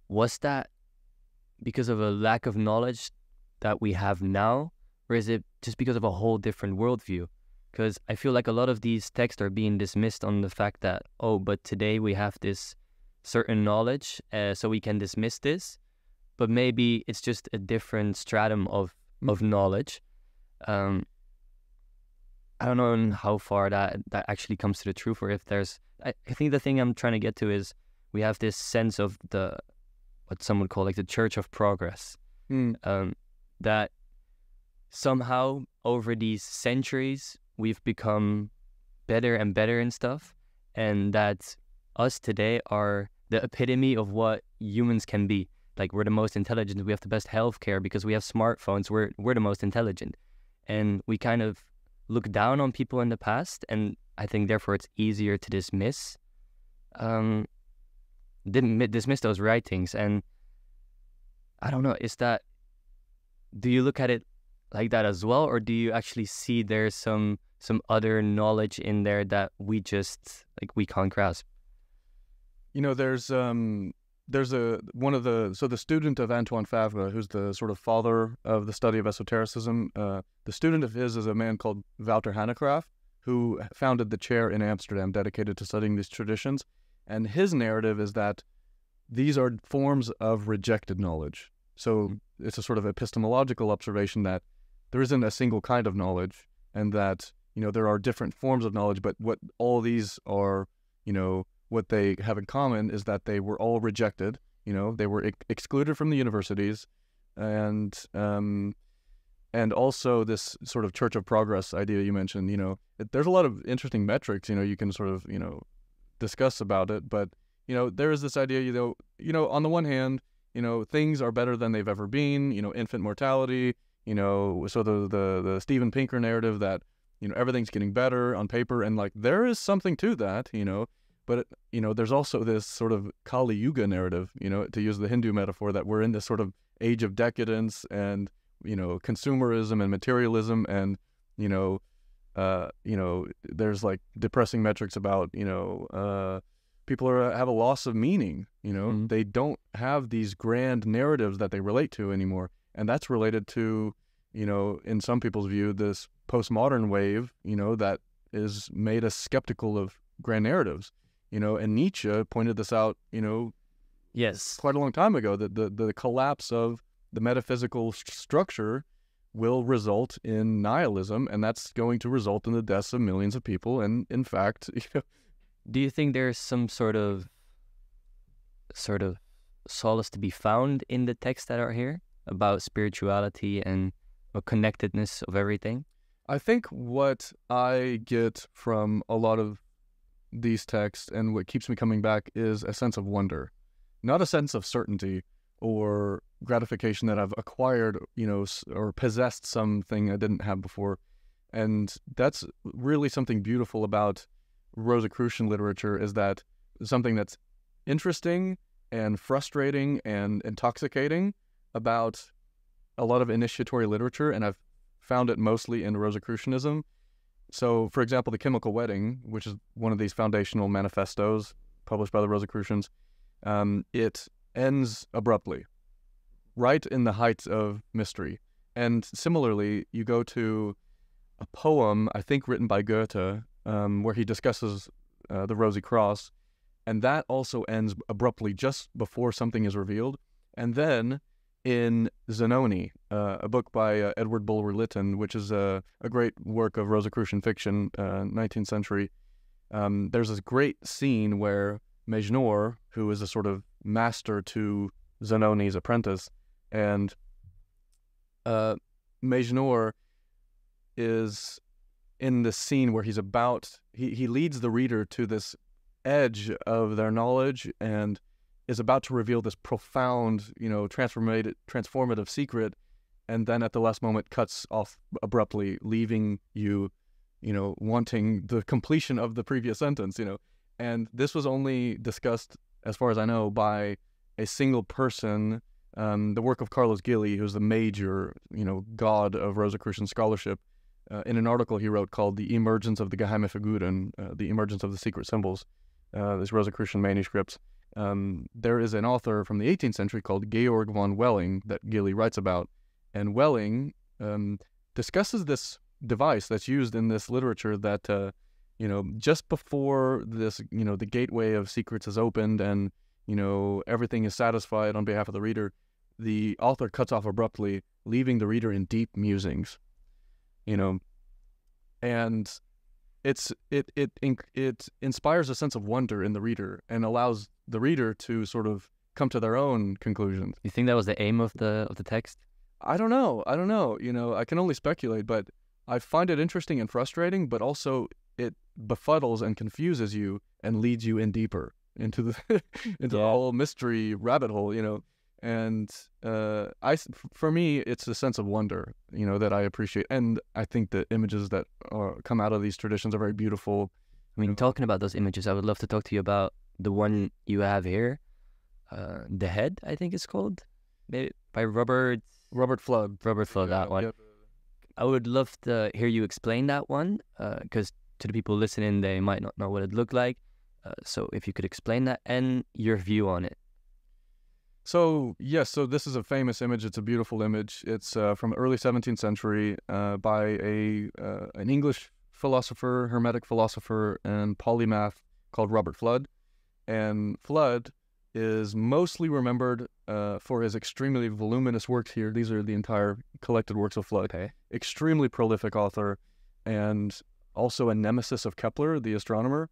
Was that because of a lack of knowledge that we have now, or is it just because of a whole different worldview? Because I feel like a lot of these texts are being dismissed on the fact that, oh, but today we have this certain knowledge, so we can dismiss this, but maybe it's just a different stratum of knowledge. I don't know how far that actually comes to the truth, or if there's, I think the thing I'm trying to get to is we have this sense of what some would call like the Church of Progress, that somehow over these centuries we've become better and better and stuff, and that us today are the epitome of what humans can be. Like, we're the most intelligent, we have the best healthcare because we have smartphones, we're the most intelligent. And we kind of look down on people in the past, and I think therefore it's easier to dismiss those writings. And I don't know, do you look at it like that as well, or do you actually see there's some other knowledge in there that we can't grasp? You know, there's the student of Antoine Favre, who's the sort of father of the study of esotericism. The student of his is a man called Wouter Hanegraaff, who founded the chair in Amsterdam dedicated to studying these traditions. And his narrative is that these are forms of rejected knowledge. So it's a sort of epistemological observation that there isn't a single kind of knowledge, and that, you know, there are different forms of knowledge, but what all these are, you know, what they have in common is that they were all rejected. They were excluded from the universities, and also this sort of Church of Progress idea you mentioned. There's a lot of interesting metrics. You can sort of discuss about it, but there is this idea. On the one hand, things are better than they've ever been. Infant mortality. So the Steven Pinker narrative that everything's getting better on paper, and like there is something to that. But there's also this sort of Kali Yuga narrative, to use the Hindu metaphor, that we're in this sort of age of decadence and consumerism and materialism, and there's like depressing metrics about people have a loss of meaning. They don't have these grand narratives that they relate to anymore, and that's related to in some people's view, this postmodern wave that is made us skeptical of grand narratives. And Nietzsche pointed this out, yes, quite a long time ago, that the collapse of the metaphysical structure will result in nihilism, and that's going to result in the deaths of millions of people. And in fact, do you think there's some sort of solace to be found in the texts that are here about spirituality and a connectedness of everything? I think what I get from a lot of these texts, and what keeps me coming back, is a sense of wonder, not a sense of certainty or gratification that I've acquired, or possessed something I didn't have before. And that's really something beautiful about Rosicrucian literature, is that something that's interesting and frustrating and intoxicating about a lot of initiatory literature, and I've found it mostly in Rosicrucianism. So, for example, The Chemical Wedding, which is one of these foundational manifestos published by the Rosicrucians, it ends abruptly, right in the height of mystery. And similarly, you go to a poem, I think written by Goethe, where he discusses the Rosy Cross, and that also ends abruptly just before something is revealed. And then in Zanoni, a book by Edward Bulwer-Lytton, which is a great work of Rosicrucian fiction, 19th century, there's this great scene where Mejnour, who is a sort of master to Zanoni's apprentice, and Mejnour is in this scene where he leads the reader to this edge of their knowledge and is about to reveal this profound, transformative secret, and then at the last moment cuts off abruptly, leaving you, wanting the completion of the previous sentence, And this was only discussed, as far as I know, by a single person, the work of Carlos Gili, who's the major, god of Rosicrucian scholarship, in an article he wrote called The Emergence of the Geheime Figuren, the emergence of the secret symbols, these Rosicrucian manuscripts. There is an author from the 18th century called Georg von Welling that Gili writes about, and Welling discusses this device that's used in this literature that, just before this, the gateway of secrets is opened and, everything is satisfied on behalf of the reader, the author cuts off abruptly, leaving the reader in deep musings, and it inspires a sense of wonder in the reader and allows the reader to sort of come to their own conclusions. You think that was the aim of the text? I don't know. I can only speculate, but I find it interesting and frustrating, but also it befuddles and confuses you and leads you in deeper into the the whole mystery rabbit hole, And for me, it's a sense of wonder, that I appreciate, and I think the images that come out of these traditions are very beautiful. I mean, talking about those images, I would love to talk to you about the one you have here, The Head, I think it's called, maybe by Robert Flood. Robert Flood, that one. Yep. I would love to hear you explain that one, because to the people listening, they might not know what it looked like. So if you could explain that and your view on it. So, yes, so this is a famous image. It's a beautiful image. It's from early 17th century by an English philosopher, Hermetic philosopher, and polymath called Robert Flood. And Flood is mostly remembered for his extremely voluminous works here. These are the entire collected works of Flood. Okay. Extremely prolific author, and also a nemesis of Kepler, the astronomer.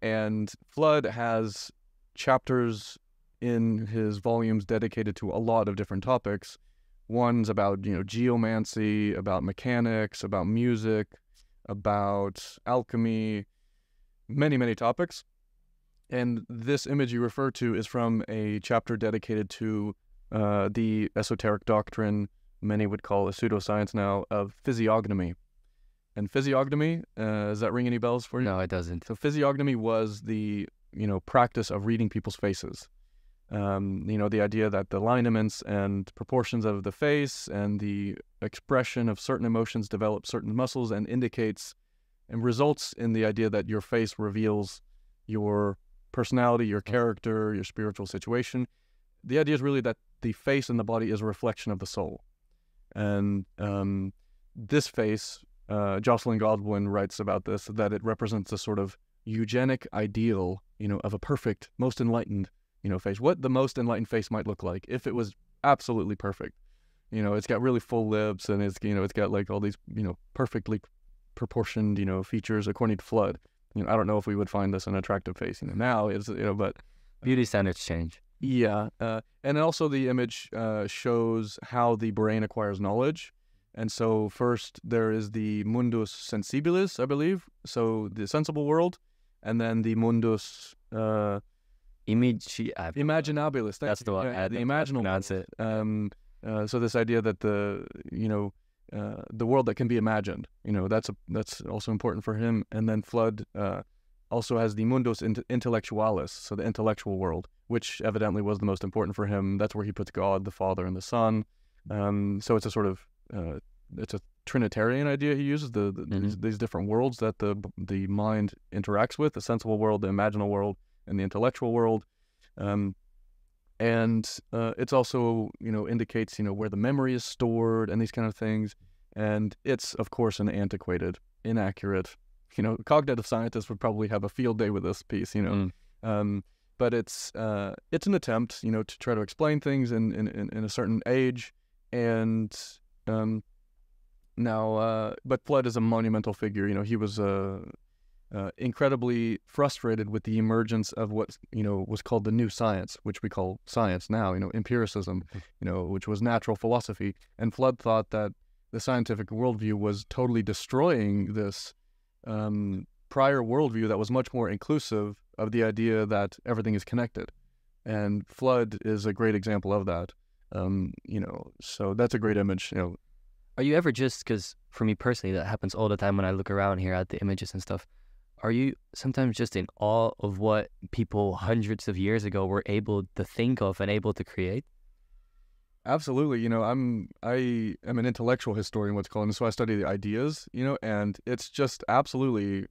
And Flood has chapters in his volumes dedicated to a lot of different topics. One's about, geomancy, about mechanics, about music, about alchemy, many, many topics. And this image you refer to is from a chapter dedicated to the esoteric doctrine, many would call a pseudoscience now, of physiognomy. And physiognomy, does that ring any bells for you? No, it doesn't. So physiognomy was the, practice of reading people's faces. The idea that the lineaments and proportions of the face and the expression of certain emotions develop certain muscles and indicates and results in the idea that your face reveals your personality, your character, your spiritual situation. The idea is really that the face and the body is a reflection of the soul. And this face, Jocelyn Godwin writes about this, that it represents a sort of eugenic ideal, of a perfect, most enlightened, face. What the most enlightened face might look like if it was absolutely perfect. It's got really full lips and it's got like all these, perfectly proportioned, features according to Flood. I don't know if we would find this an attractive face, now it's, but beauty standards change. Yeah. And also the image shows how the brain acquires knowledge. And so first there is the mundus sensibilis, I believe. So the sensible world. And then the mundus imaginabilis. That's the one. The imaginable. That's it. So this idea that the world that can be imagined, that's also important for him. And then Flood also has the mundus intellectualis, so the intellectual world, which evidently was the most important for him. That's where he puts God, the Father, and the Son. So it's a sort of it's a Trinitarian idea he uses, these different worlds that the mind interacts with, the sensible world, the imaginal world, and the intellectual world. And it's also, indicates, where the memory is stored and these kind of things. And it's, of course, an antiquated, inaccurate, cognitive scientists would probably have a field day with this piece, but it's an attempt, to try to explain things in a certain age. And but Flood is a monumental figure. He was incredibly frustrated with the emergence of what was called the new science, which we call science now. Empiricism, which was natural philosophy. And Flood thought that the scientific worldview was totally destroying this prior worldview that was much more inclusive of the idea that everything is connected. And Flood is a great example of that. So that's a great image. Are you ever because for me personally, that happens all the time when I look around here at the images and stuff. Are you sometimes just in awe of what people hundreds of years ago were able to think of and able to create? Absolutely. I am an intellectual historian, what's called, and so I study the ideas, and it's just absolutely,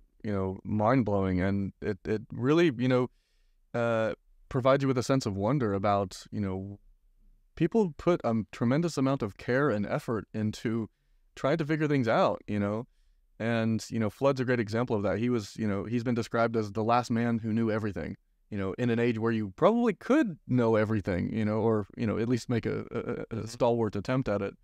mind blowing. And it really, provides you with a sense of wonder about, people put a tremendous amount of care and effort into trying to figure things out, and, Flood's a great example of that. He was, he's been described as the last man who knew everything, in an age where you probably could know everything, or, at least make a stalwart attempt at it.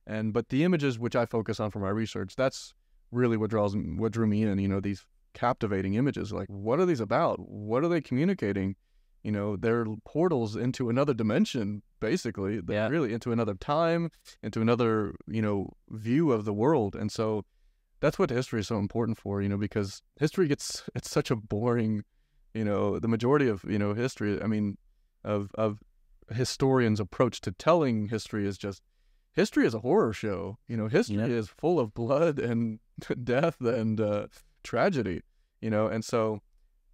But the images which I focus on for my research, that's really what drew me in, these captivating images. Like, what are these about? What are they communicating? They're portals into another dimension, basically. Yeah. Really into another time, into another, view of the world. And so that's what history is so important for, because history it's such a boring, the majority of, history, of historians' approach to telling history is just, history is a horror show. History is full of blood and death and tragedy, and so,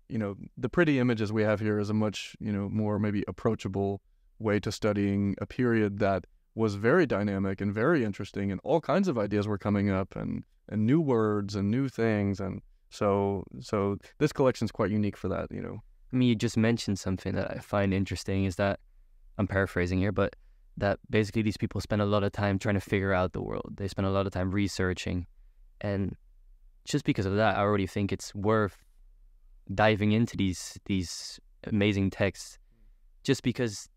the pretty images we have here is a much, more maybe approachable way to studying a period that was very dynamic and very interesting, and all kinds of ideas were coming up and new words and new things. And so this collection is quite unique for that, You just mentioned something that I find interesting is that, I'm paraphrasing here, but that basically these people spend a lot of time trying to figure out the world. They spend a lot of time researching. And just because of that, I already think it's worth diving into these amazing texts, just because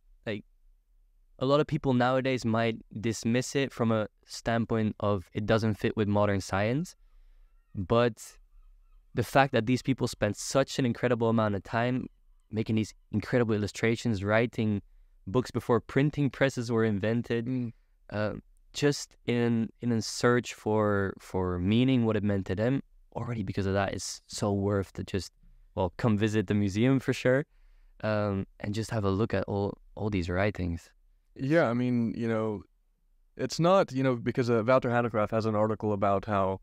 a lot of people nowadays might dismiss it from a standpoint of it doesn't fit with modern science, but the fact that these people spent such an incredible amount of time making these incredible illustrations, writing books before printing presses were invented, just in a search for meaning, what it meant to them. Already because of that, it's so worth to just come visit the museum for sure, and just have a look at all these writings. Yeah, I mean, it's not, because Wouter Hanegraaff has an article about how,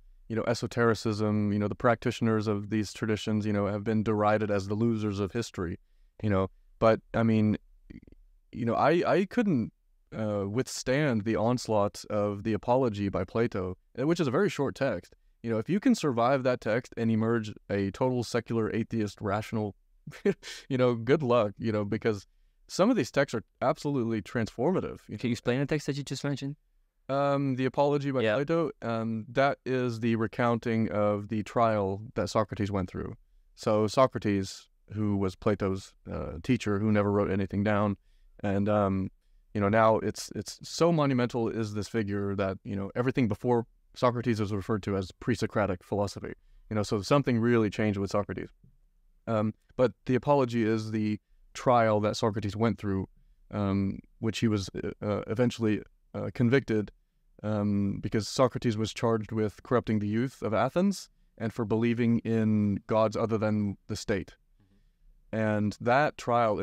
esotericism, the practitioners of these traditions, have been derided as the losers of history, but I mean, I couldn't withstand the onslaught of the Apology by Plato, which is a very short text. If you can survive that text and emerge a total secular atheist rational, good luck, because some of these texts are absolutely transformative. Can you explain the text that you just mentioned? The Apology by Plato, that is the recounting of the trial that Socrates went through. So Socrates, who was Plato's teacher, who never wrote anything down, and now it's so monumental is this figure that everything before Socrates is referred to as pre-Socratic philosophy. So something really changed with Socrates. But the Apology is the trial that Socrates went through, which he was eventually convicted because Socrates was charged with corrupting the youth of Athens and for believing in gods other than the state. And that trial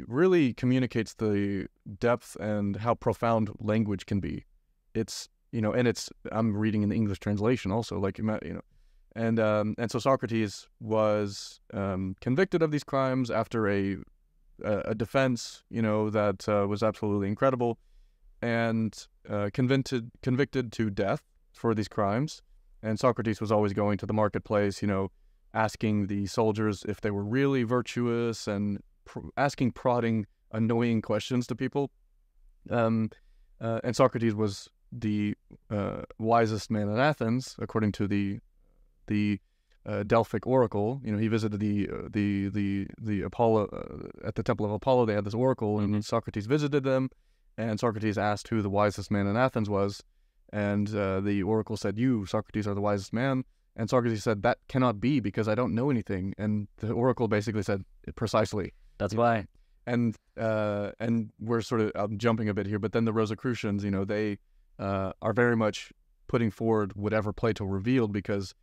really communicates the depth and how profound language can be. It's, and I'm reading in the English translation also, and so Socrates was convicted of these crimes after a defense, that was absolutely incredible, and convicted to death for these crimes. And Socrates was always going to the marketplace, asking the soldiers if they were really virtuous and asking prodding, annoying questions to people. And Socrates was the wisest man in Athens, according to the Delphic oracle. He visited the Apollo at the Temple of Apollo. They had this oracle, and Socrates visited them. And Socrates asked who the wisest man in Athens was, and the oracle said, "You, Socrates, are the wisest man." And Socrates said, "That cannot be because I don't know anything." And the oracle basically said, "Precisely. That's why." And we're sort of I'm jumping a bit here, but then the Rosicrucians, they are very much putting forward whatever Plato revealed, because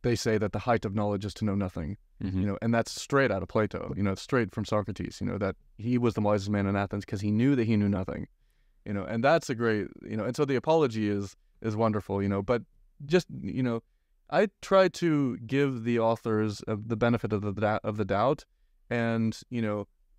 they say that the height of knowledge is to know nothing, and that's straight out of Plato, straight from Socrates, that he was the wisest man in Athens because he knew that he knew nothing, and that's a great, and so the Apology is wonderful, but just, I try to give the authors the benefit of the doubt, and,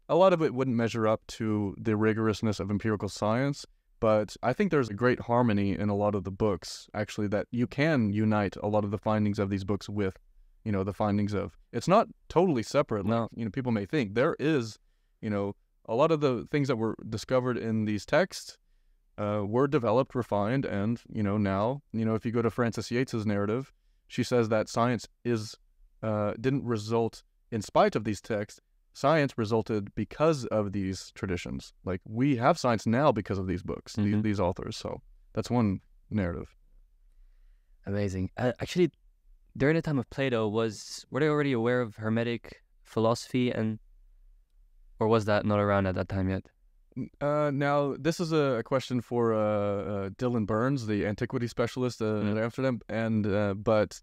a lot of it wouldn't measure up to the rigorousness of empirical science, but I think there's a great harmony in a lot of the books, actually, that you can unite a lot of the findings of these books with, the findings of... It's not totally separate, like, people may think. There is, a lot of the things that were discovered in these texts were developed, refined, and, now, if you go to Frances Yates's narrative, she says that science didn't result in spite of these texts. Science resulted because of these traditions. Like, we have science now because of these books, these authors. So that's one narrative. Amazing. Actually, during the time of Plato, were they already aware of Hermetic philosophy, or was that not around at that time yet? Now, this is a question for Dylan Burns, the antiquity specialist at Amsterdam, and but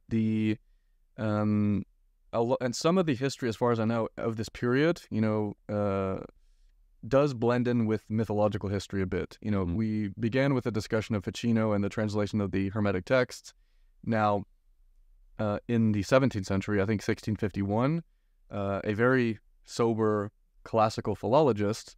and some of the history, as far as I know, of this period, does blend in with mythological history a bit. We began with a discussion of Ficino and the translation of the Hermetic texts. Now, in the 17th century, I think 1651, a very sober classical philologist,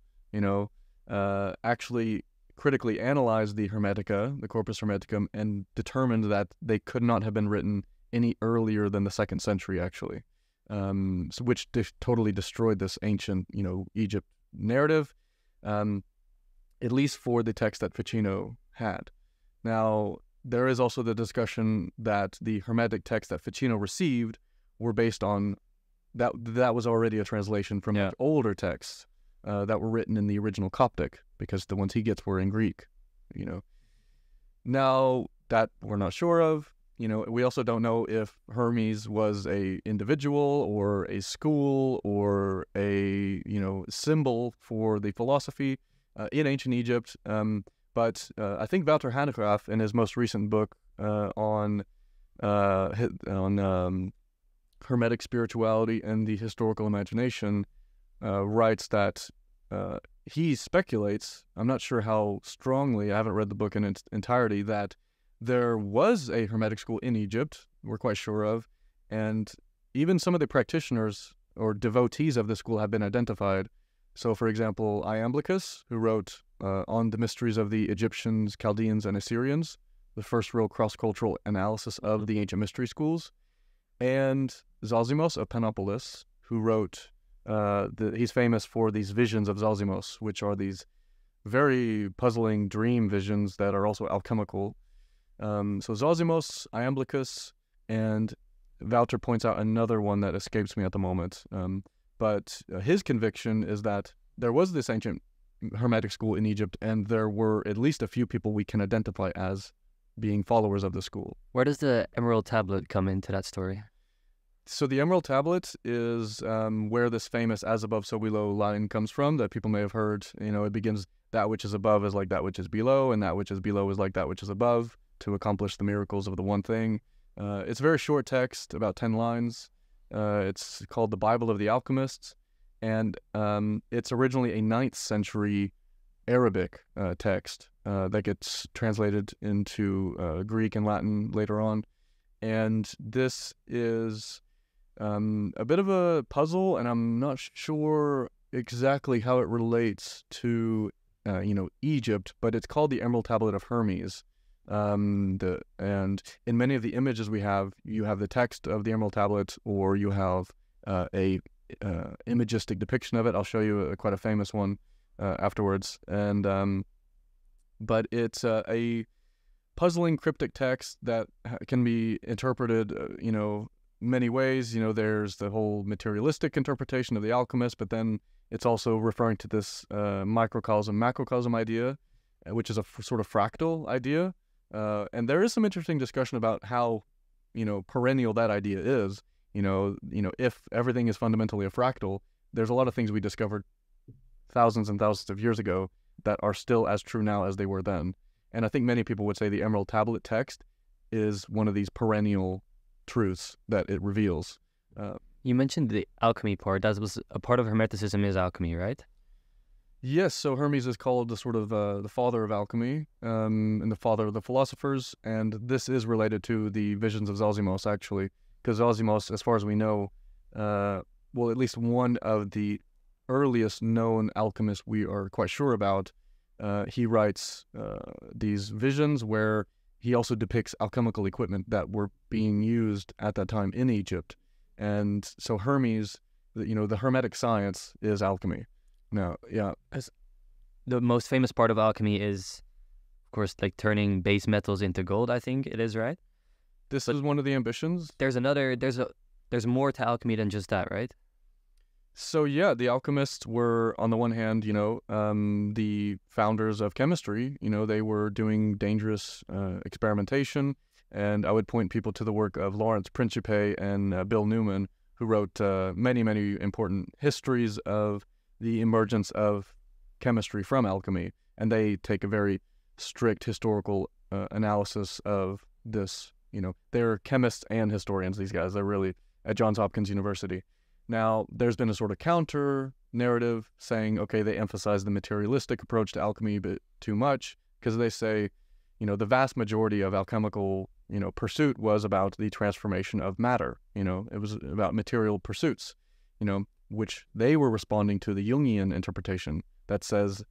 actually critically analyzed the Hermetica, the Corpus Hermeticum, and determined that they could not have been written any earlier than the 2nd century, actually, which totally destroyed this ancient, Egypt narrative, at least for the text that Ficino had. Now, there is also the discussion that the Hermetic text that Ficino received were based on that was already a translation from older texts that were written in the original Coptic, because the ones he gets were in Greek, Now, that we're not sure of. we also don't know if Hermes was a individual or a school or a, symbol for the philosophy in ancient Egypt. But I think Wouter Hanegraaff, in his most recent book on Hermetic spirituality and the historical imagination, writes that he speculates, I'm not sure how strongly, I haven't read the book in its entirety, that there was a Hermetic school in Egypt, we're quite sure of, and even some of the practitioners or devotees of the school have been identified. So, for example, Iamblichus, who wrote on the mysteries of the Egyptians, Chaldeans, and Assyrians, the first real cross-cultural analysis of the ancient mystery schools, and Zalzimos of Panopolis, who wrote, he's famous for these visions of Zalzimos, which are these very puzzling dream visions that are also alchemical. So Zalzimos, Iamblichus, and Wouter points out another one that escapes me at the moment. But his conviction is that there was this ancient Hermetic school in Egypt, and there were at least a few people we can identify as being followers of the school. Where does the Emerald Tablet come into that story? So the Emerald Tablet is where this famous "as above, so below" line comes from that people may have heard. It begins, "That which is above is like that which is below, and that which is below is like that which is above," to accomplish the miracles of the one thing. It's a very short text, about 10 lines. It's called the Bible of the Alchemists, and it's originally a 9th century Arabic text that gets translated into Greek and Latin later on. And this is a bit of a puzzle, and I'm not sure exactly how it relates to, Egypt, but it's called the Emerald Tablet of Hermes. And in many of the images we have, you have the text of the Emerald Tablet, or you have a imagistic depiction of it. I'll show you quite a famous one afterwards. And but it's a puzzling cryptic text that can be interpreted, many ways. There's the whole materialistic interpretation of the alchemist, but then it's also referring to this microcosm, macrocosm idea, which is a sort of fractal idea. And there is some interesting discussion about how, perennial that idea is. If everything is fundamentally a fractal, there's a lot of things we discovered thousands and thousands of years ago that are still as true now as they were then. And I think many people would say the Emerald Tablet text is one of these perennial truths that it reveals. You mentioned the alchemy part. That was a part of Hermeticism is alchemy, right? Yes, so Hermes is called the sort of the father of alchemy, and the father of the philosophers, and this is related to the visions of Zalzimos, actually, because Zalzimos, as far as we know, at least one of the earliest known alchemists we are quite sure about, he writes these visions where he also depicts alchemical equipment that were being used at that time in Egypt. And so Hermes, the Hermetic science is alchemy. Now, yeah. The most famous part of alchemy is, of course, like turning base metals into gold, I think it is, right? This is one of the ambitions. There's more to alchemy than just that, right? So yeah, the alchemists were, on the one hand, the founders of chemistry. They were doing dangerous experimentation, and I would point people to the work of Lawrence Principe and Bill Newman, who wrote many, many important histories of the emergence of chemistry from alchemy, and they take a very strict historical analysis of this. They're chemists and historians, these guys. They're really at Johns Hopkins University. Now, there's been a sort of counter narrative saying, okay, they emphasize the materialistic approach to alchemy a bit too much, because they say, the vast majority of alchemical, pursuit was about the transformation of matter. It was about material pursuits, which they were responding to the Jungian interpretation that says,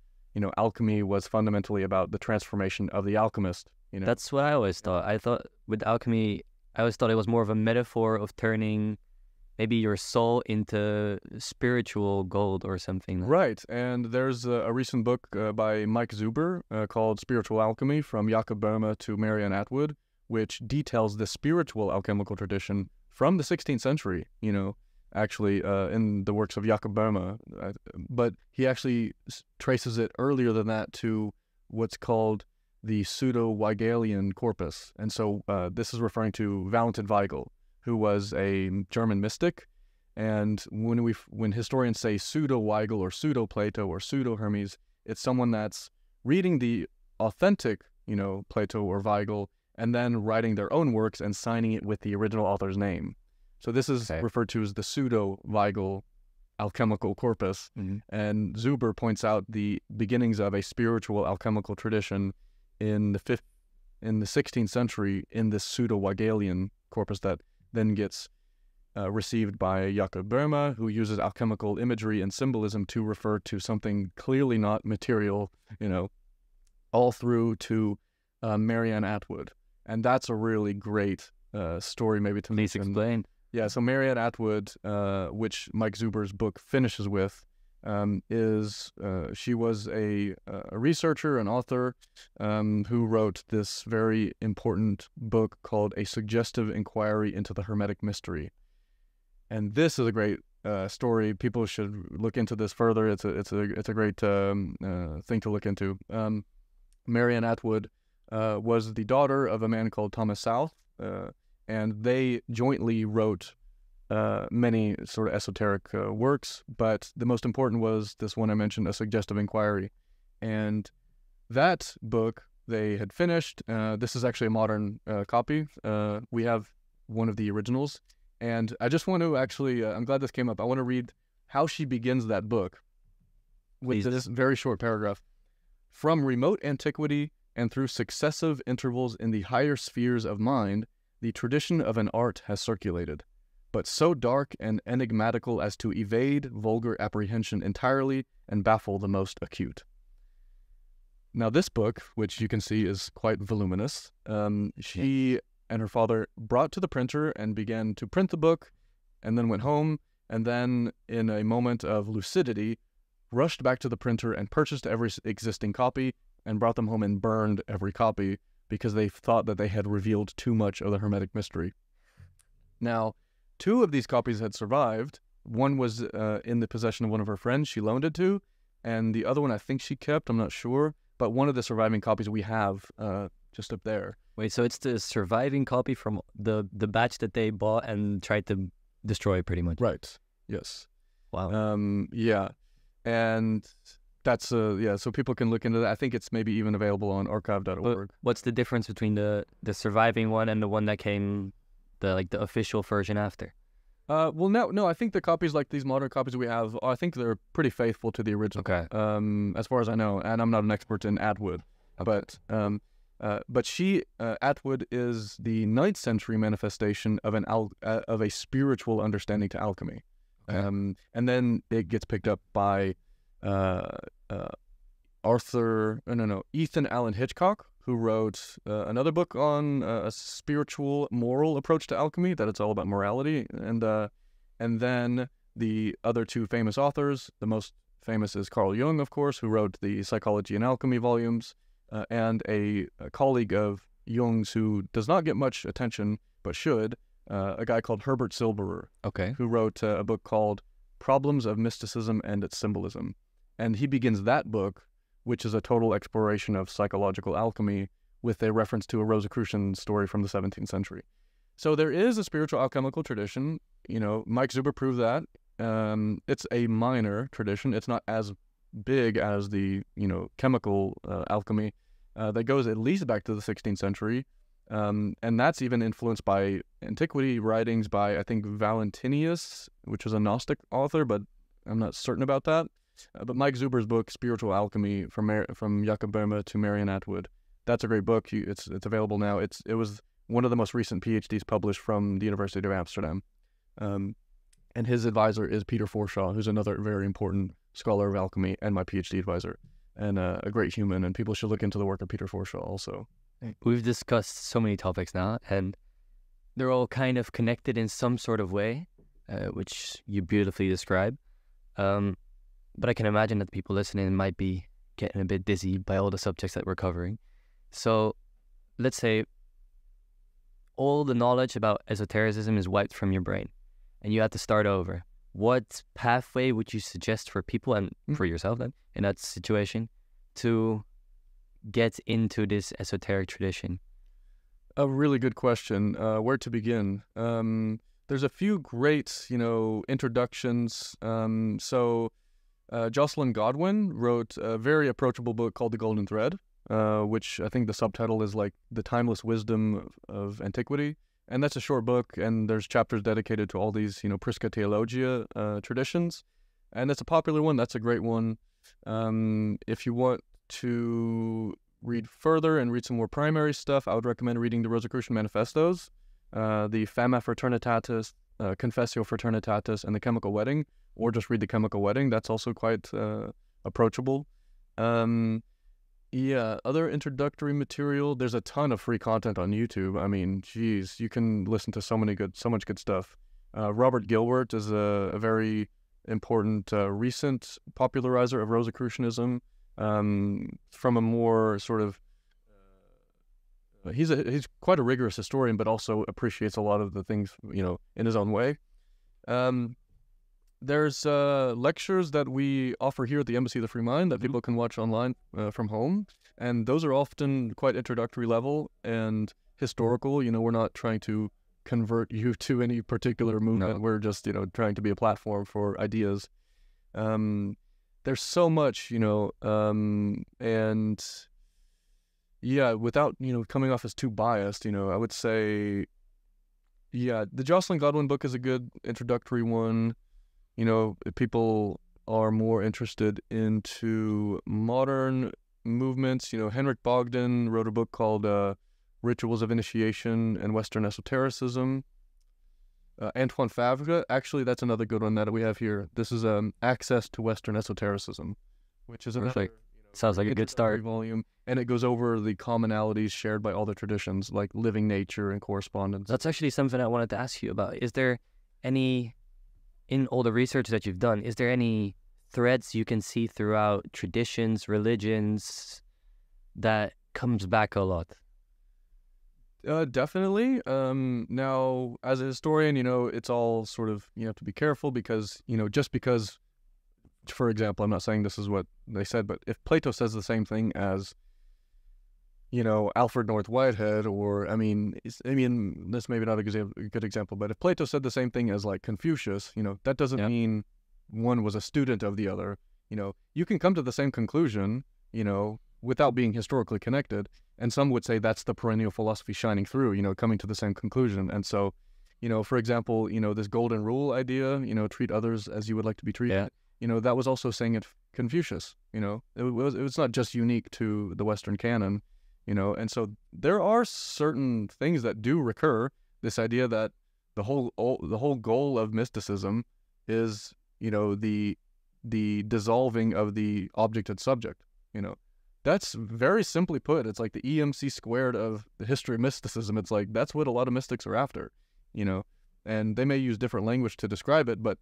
alchemy was fundamentally about the transformation of the alchemist. That's what I always thought. I thought with alchemy, I always thought it was more of a metaphor of turning maybe your soul into spiritual gold or something. Right. And there's a recent book by Mike Zuber called Spiritual Alchemy, From Jacob Boehme to Marianne Atwood, which details the spiritual alchemical tradition from the 16th century, actually in the works of Jacob Boehme. But he actually traces it earlier than that to what's called the pseudo-Weigelian corpus. And so this is referring to Valentin Weigel, who was a German mystic. And when historians say pseudo-Weigel or pseudo-Plato or pseudo-Hermes, it's someone that's reading the authentic, Plato or Weigel, and then writing their own works and signing it with the original author's name. So this is referred to as the pseudo-Weigel alchemical corpus. And Zuber points out the beginnings of a spiritual alchemical tradition in the 16th century in this pseudo-Weigelian corpus that then gets received by Jakob Böhme, who uses alchemical imagery and symbolism to refer to something clearly not material, all through to Marianne Atwood. And that's a really great story maybe to Please explain. Yeah, so Marianne Atwood, which Mike Zuber's book finishes with, she was a researcher, an author, who wrote this very important book called A Suggestive Inquiry into the Hermetic Mystery. And this is a great story. People should look into this further. It's a great thing to look into. Marianne Atwood was the daughter of a man called Thomas South, and they jointly wrote many sort of esoteric works, but the most important was this one I mentioned, A Suggestive Inquiry. And that book they had finished. This is actually a modern copy. We have one of the originals. And I just want to actually, I'm glad this came up. I want to read how she begins that book with this very short paragraph. From remote antiquity and through successive intervals in the higher spheres of mind, the tradition of an art has circulated, but so dark and enigmatical as to evade vulgar apprehension entirely and baffle the most acute. Now this book, which you can see is quite voluminous, she and her father brought to the printer and began to print the book, and then went home, and then in a moment of lucidity, rushed back to the printer and purchased every existing copy and brought them home and burned every copy because they thought that they had revealed too much of the Hermetic mystery. Now, 2 of these copies had survived. One was in the possession of one of her friends she loaned it to, and the other one I think she kept, I'm not sure, but one of the surviving copies we have just up there. Wait, so it's the surviving copy from the batch that they bought and tried to destroy, pretty much? Right, yes. Wow. Yeah, and that's, so people can look into that. I think it's maybe even available on archive.org. What's the difference between the surviving one and the one that came, the official version after? Well, no, I think the copies, like these modern copies we have, I think they're pretty faithful to the original. Okay. As far as I know, and I'm not an expert in Atwood, but she, Atwood, is the 9th century manifestation of a spiritual understanding to alchemy. Okay. And then it gets picked up by Ethan Allen Hitchcock, who wrote another book on a spiritual, moral approach to alchemy, that it's all about morality. And then the other 2 famous authors, the most famous is Carl Jung, of course, who wrote the Psychology and Alchemy volumes, and a colleague of Jung's who does not get much attention, but should, a guy called Herbert Silberer, who wrote a book called Problems of Mysticism and Its Symbolism. And he begins that book, which is a total exploration of psychological alchemy with a reference to a Rosicrucian story from the 17th century. So there is a spiritual alchemical tradition. Mike Zuber proved that. It's a minor tradition. It's not as big as the, chemical alchemy that goes at least back to the 16th century. And that's even influenced by antiquity writings by, I think, Valentinius, which was a Gnostic author, but I'm not certain about that. But Mike Zuber's book, Spiritual Alchemy, from Jakob Böhme to Marianne Atwood, that's a great book. It's available now. It was one of the most recent PhDs published from the University of Amsterdam. And his advisor is Peter Forshaw, who's another very important scholar of alchemy and my PhD advisor, and a great human. And people should look into the work of Peter Forshaw also. We've discussed so many topics now, and they're all kind of connected in some sort of way, which you beautifully describe. But I can imagine that the people listening might be getting a bit dizzy by all the subjects that we're covering. So let's say all the knowledge about esotericism is wiped from your brain and you have to start over. What pathway would you suggest for people, and for yourself then, in that situation, to get into this esoteric tradition? A really good question. Where to begin? There's a few great, introductions. Jocelyn Godwin wrote a very approachable book called The Golden Thread, which I think the subtitle is like The Timeless Wisdom of Antiquity. And that's a short book, and there's chapters dedicated to all these, Prisca Theologia traditions. And that's a popular one. That's a great one. If you want to read further and read some more primary stuff, I would recommend reading the Rosicrucian Manifestos, the Fama Fraternitatis, Confessio Fraternitatis, and the Chemical Wedding, or just read the Chemical Wedding. That's also quite approachable. Other introductory material. There's a ton of free content on YouTube. I mean, geez, you can listen to so much good stuff. Robert Gilbert is a very important recent popularizer of Rosicrucianism. From a more sort of, he's quite a rigorous historian, but also appreciates a lot of the things, in his own way. There's lectures that we offer here at the Embassy of the Free Mind that people can watch online from home, and those are often quite introductory level and historical. We're not trying to convert you to any particular movement. No. We're just, trying to be a platform for ideas. There's so much, and yeah, without, coming off as too biased, I would say, yeah, the Jocelyn Godwin book is a good introductory one. If people are more interested into modern movements, Henrik Bogdan wrote a book called Rituals of Initiation and Western Esotericism. Antoine Favre, actually, that's another good one that we have here. This is Access to Western Esotericism, which is another, sounds like a good start volume, and it goes over the commonalities shared by all the traditions, like living nature and correspondence. That's actually something I wanted to ask you about. Is there any, in all the research that you've done, is there any threads you can see throughout traditions, religions, that comes back a lot? Definitely. Now, as a historian, it's all sort of, you have to be careful because, just because, for example, I'm not saying this is what they said, but if Plato says the same thing as, Alfred North Whitehead, or, this may be not a good example, but if Plato said the same thing as, like, Confucius, that doesn't mean one was a student of the other. You can come to the same conclusion, without being historically connected. And some would say that's the perennial philosophy shining through, coming to the same conclusion. And so, for example, this golden rule idea, treat others as you would like to be treated, that was also saying it Confucius, it was not just unique to the Western canon, and so there are certain things that do recur. This idea that the whole goal of mysticism is, the dissolving of the object and subject, That's very simply put. It's like the EMC squared of the history of mysticism. It's like, that's what a lot of mystics are after, and they may use different language to describe it, but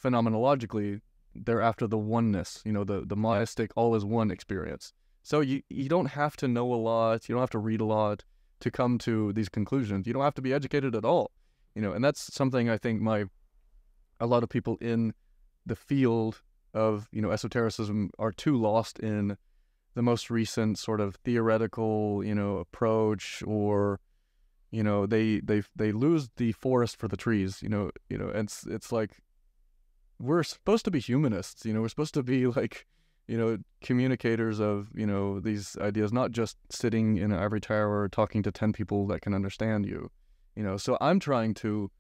phenomenologically, they're after the oneness, the monistic all is one experience. So you don't have to know a lot. You don't have to read a lot to come to these conclusions. You don't have to be educated at all, and that's something I think a lot of people in the field of, esotericism are too lost in the most recent sort of theoretical, approach, or, they lose the forest for the trees, and it's like, we're supposed to be humanists, we're supposed to be like, communicators of, these ideas, not just sitting in an ivory tower talking to 10 people that can understand you, so I'm trying to,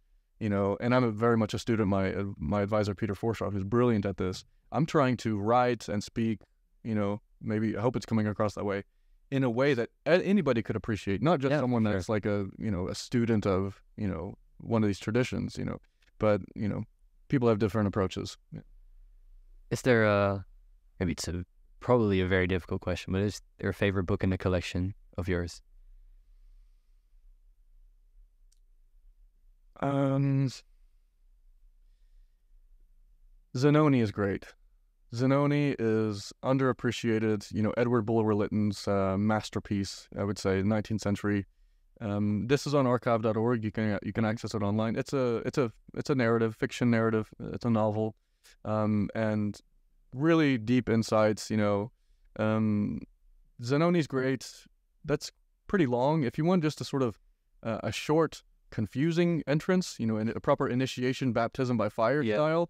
and I'm very much a student, my advisor, Peter Forshaw, who's brilliant at this. I'm trying to write and speak, maybe I hope it's coming across that way, in a way that anybody could appreciate, not just someone that's like a student of, one of these traditions, but, people have different approaches. Is there maybe it's probably a very difficult question, but is there a favorite book in the collection of yours? Zanoni is great. Zanoni is underappreciated. Edward Bulwer-Lytton's masterpiece, I would say, 19th century. This is on archive.org. You can access it online. It's a narrative, fiction narrative. It's a novel, and really deep insights. Zanoni's great. That's pretty long. If you want just a sort of a short, confusing entrance, a proper initiation, baptism by fire style,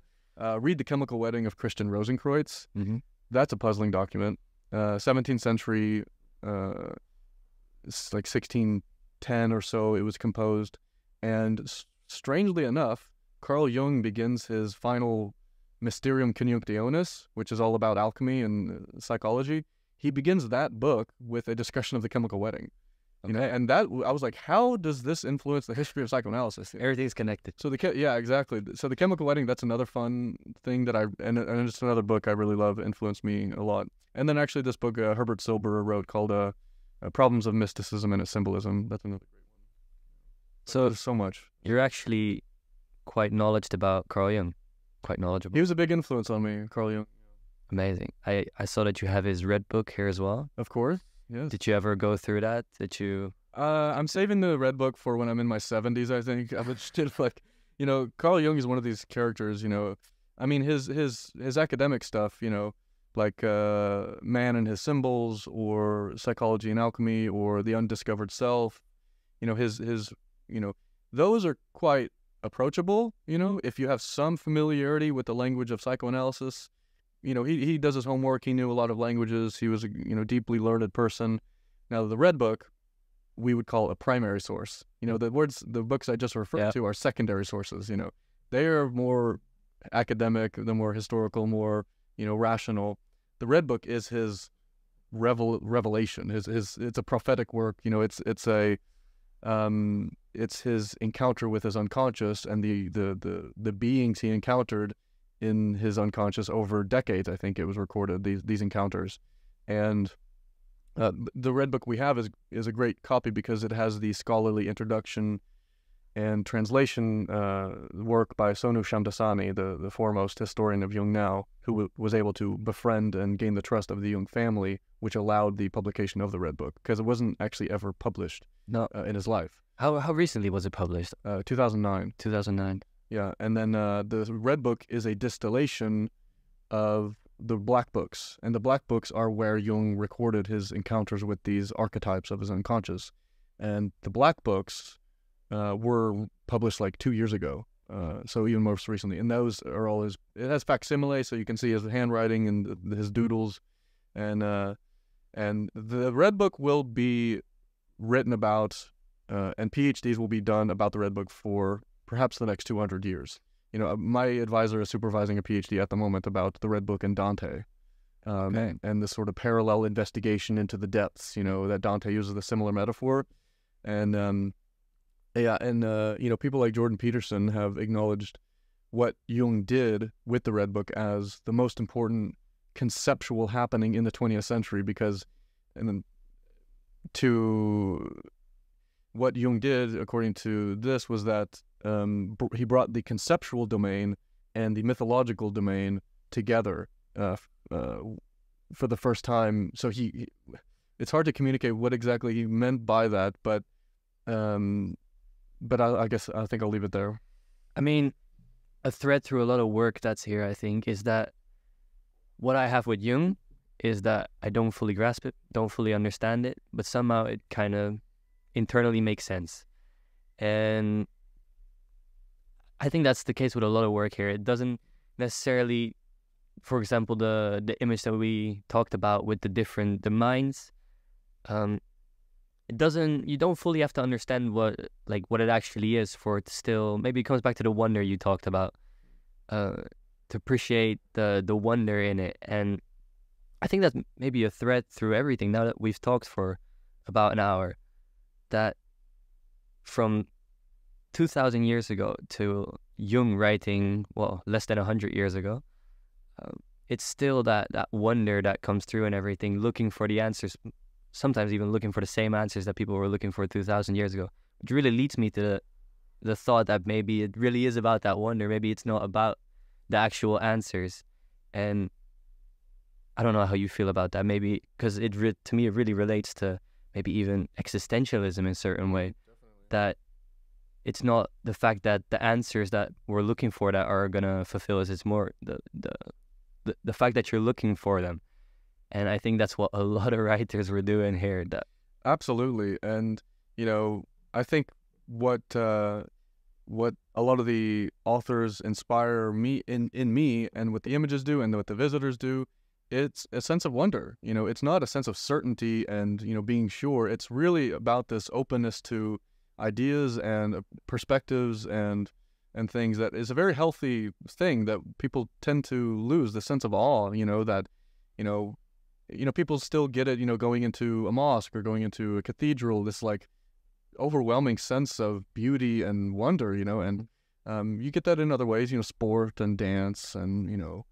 read The Chemical Wedding of Christian Rosenkreuz. Mm-hmm. That's a puzzling document. 17th century, it's like 1610 or so, it was composed. And strangely enough, Carl Jung begins his final Mysterium Conjunctionis, which is all about alchemy and psychology. He begins that book with a discussion of The Chemical Wedding. Okay. And that, I was like, how does this influence the history of psychoanalysis? Everything's connected. So yeah, exactly. So The Chemical Wedding, that's another fun thing that and it's another book I really love, influenced me a lot. And then actually this book Herbert Silber wrote called Problems of Mysticism and its Symbolism. That's another great one. So there's so much. You're actually quite knowledgeable about Carl Jung. Quite knowledgeable. He was a big influence on me, Carl Jung. Amazing. I saw that you have his Red Book here as well. Of course. Yes. Did you ever go through that? Did you? I'm saving the Red Book for when I'm in my 70s, I think. I would just like, Carl Jung is one of these characters, I mean, his academic stuff, like Man and His Symbols, or Psychology and Alchemy, or The Undiscovered Self, his those are quite approachable, if you have some familiarity with the language of psychoanalysis. He does his homework. He knew a lot of languages. He was a deeply learned person. Now the Red Book, we would call a primary source. The books I just referred to are secondary sources. They are more academic, they're more historical, more rational. The Red Book is his revelation. It's a prophetic work. It's his encounter with his unconscious and the beings he encountered in his unconscious over decades. I think it was recorded, these encounters. And the Red Book we have is a great copy because it has the scholarly introduction and translation work by Sonu Shamdasani, the foremost historian of Jung now, who was able to befriend and gain the trust of the Jung family, which allowed the publication of the Red Book, because it wasn't actually ever published in his life. How recently was it published? 2009. 2009. Yeah, and then the Red Book is a distillation of the Black Books, and the Black Books are where Jung recorded his encounters with these archetypes of his unconscious. And the Black Books were published like 2 years ago, so even most recently. And those are all it has facsimile, so you can see his handwriting and his doodles. And the Red Book will be written about, and PhDs will be done about the Red Book for perhaps the next 200 years. My advisor is supervising a PhD at the moment about the Red Book and Dante, and this sort of parallel investigation into the depths, that Dante uses a similar metaphor. And people like Jordan Peterson have acknowledged what Jung did with the Red Book as the most important conceptual happening in the 20th century, because what Jung did, according to this, was that he brought the conceptual domain and the mythological domain together for the first time. So it's hard to communicate what exactly he meant by that, but I guess I think I'll leave it there. I mean, a thread through a lot of work that's here, I think, is that what I have with Jung is that I don't fully grasp it, don't fully understand it, but somehow it kind of internally makes sense. And I think that's the case with a lot of work here. It doesn't necessarily, for example, the image that we talked about with the minds, you don't fully have to understand what it actually is for it to still, maybe it comes back to the wonder you talked about, to appreciate the wonder in it. And I think that's maybe a thread through everything. Now that we've talked for about an hour, that from 2,000 years ago to Jung writing, less than 100 years ago, it's still that wonder that comes through and everything, looking for the answers, sometimes even looking for the same answers that people were looking for 2,000 years ago, which really leads me to the thought that maybe it really is about that wonder. Maybe it's not about the actual answers. And I don't know how you feel about that. Maybe because to me it really relates to maybe even existentialism in a certain way. Definitely. That it's not the fact that the answers that we're looking for that are gonna fulfill us. It's more the fact that you're looking for them, And I think that's what a lot of writers were doing here. That Absolutely. And, I think what what a lot of the authors inspire me in me, and what the images do and what the visitors do, it's a sense of wonder. It's not a sense of certainty and, being sure. It's really about this openness to ideas and perspectives and things that is a very healthy thing that people tend to lose, the sense of awe, that, you know, people still get it, going into a mosque or going into a cathedral, this like overwhelming sense of beauty and wonder, and you get that in other ways, sport and dance and,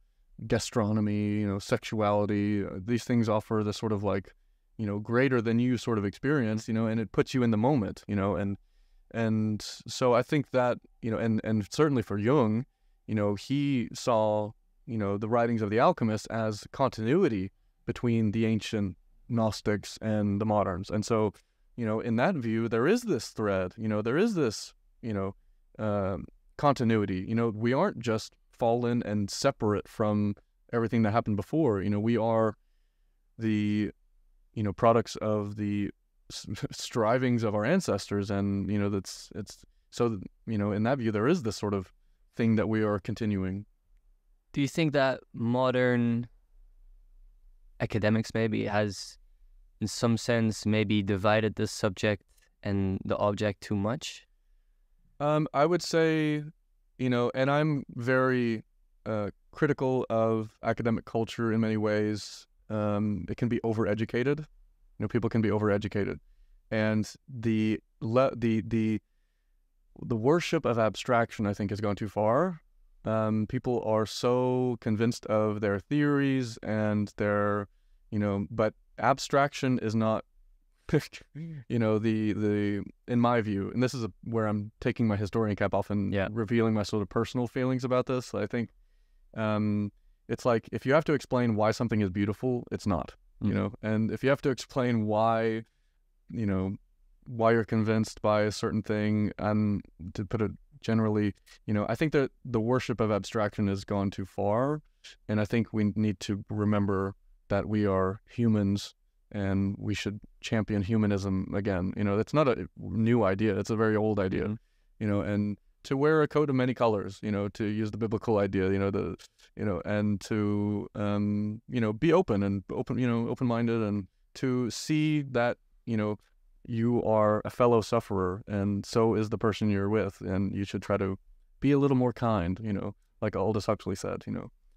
gastronomy, sexuality. These things offer this sort of like, greater than you sort of experience, and it puts you in the moment, and so I think that, and certainly for Jung, he saw, the writings of the alchemists as continuity between the ancient Gnostics and the moderns. And so, in that view, there is this thread, there is this, continuity. We aren't just fallen and separate from everything that happened before. We are the, products of the strivings of our ancestors. And, it's so, in that view, there is this sort of thing that we are continuing. Do you think that modern academics maybe has, in some sense, maybe divided the subject and the object too much? I would say, and I'm very critical of academic culture in many ways. It can be overeducated. People can be overeducated, and the worship of abstraction, I think, has gone too far. People are so convinced of their theories and their, but abstraction is not, the in my view, and this is where I'm taking my historian cap off and revealing my sort of personal feelings about this. I think it's like, if you have to explain why something is beautiful, it's not, and if you have to explain why, why you're convinced by a certain thing, and to put it generally, I think that the worship of abstraction has gone too far, and I think we need to remember that we are humans and we should champion humanism again. It's not a new idea. It's a very old idea, and to wear a coat of many colors, to use the biblical idea, and to, be open-minded, and to see that, you are a fellow sufferer, and so is the person you're with, and you should try to be a little more kind, like Aldous Huxley said.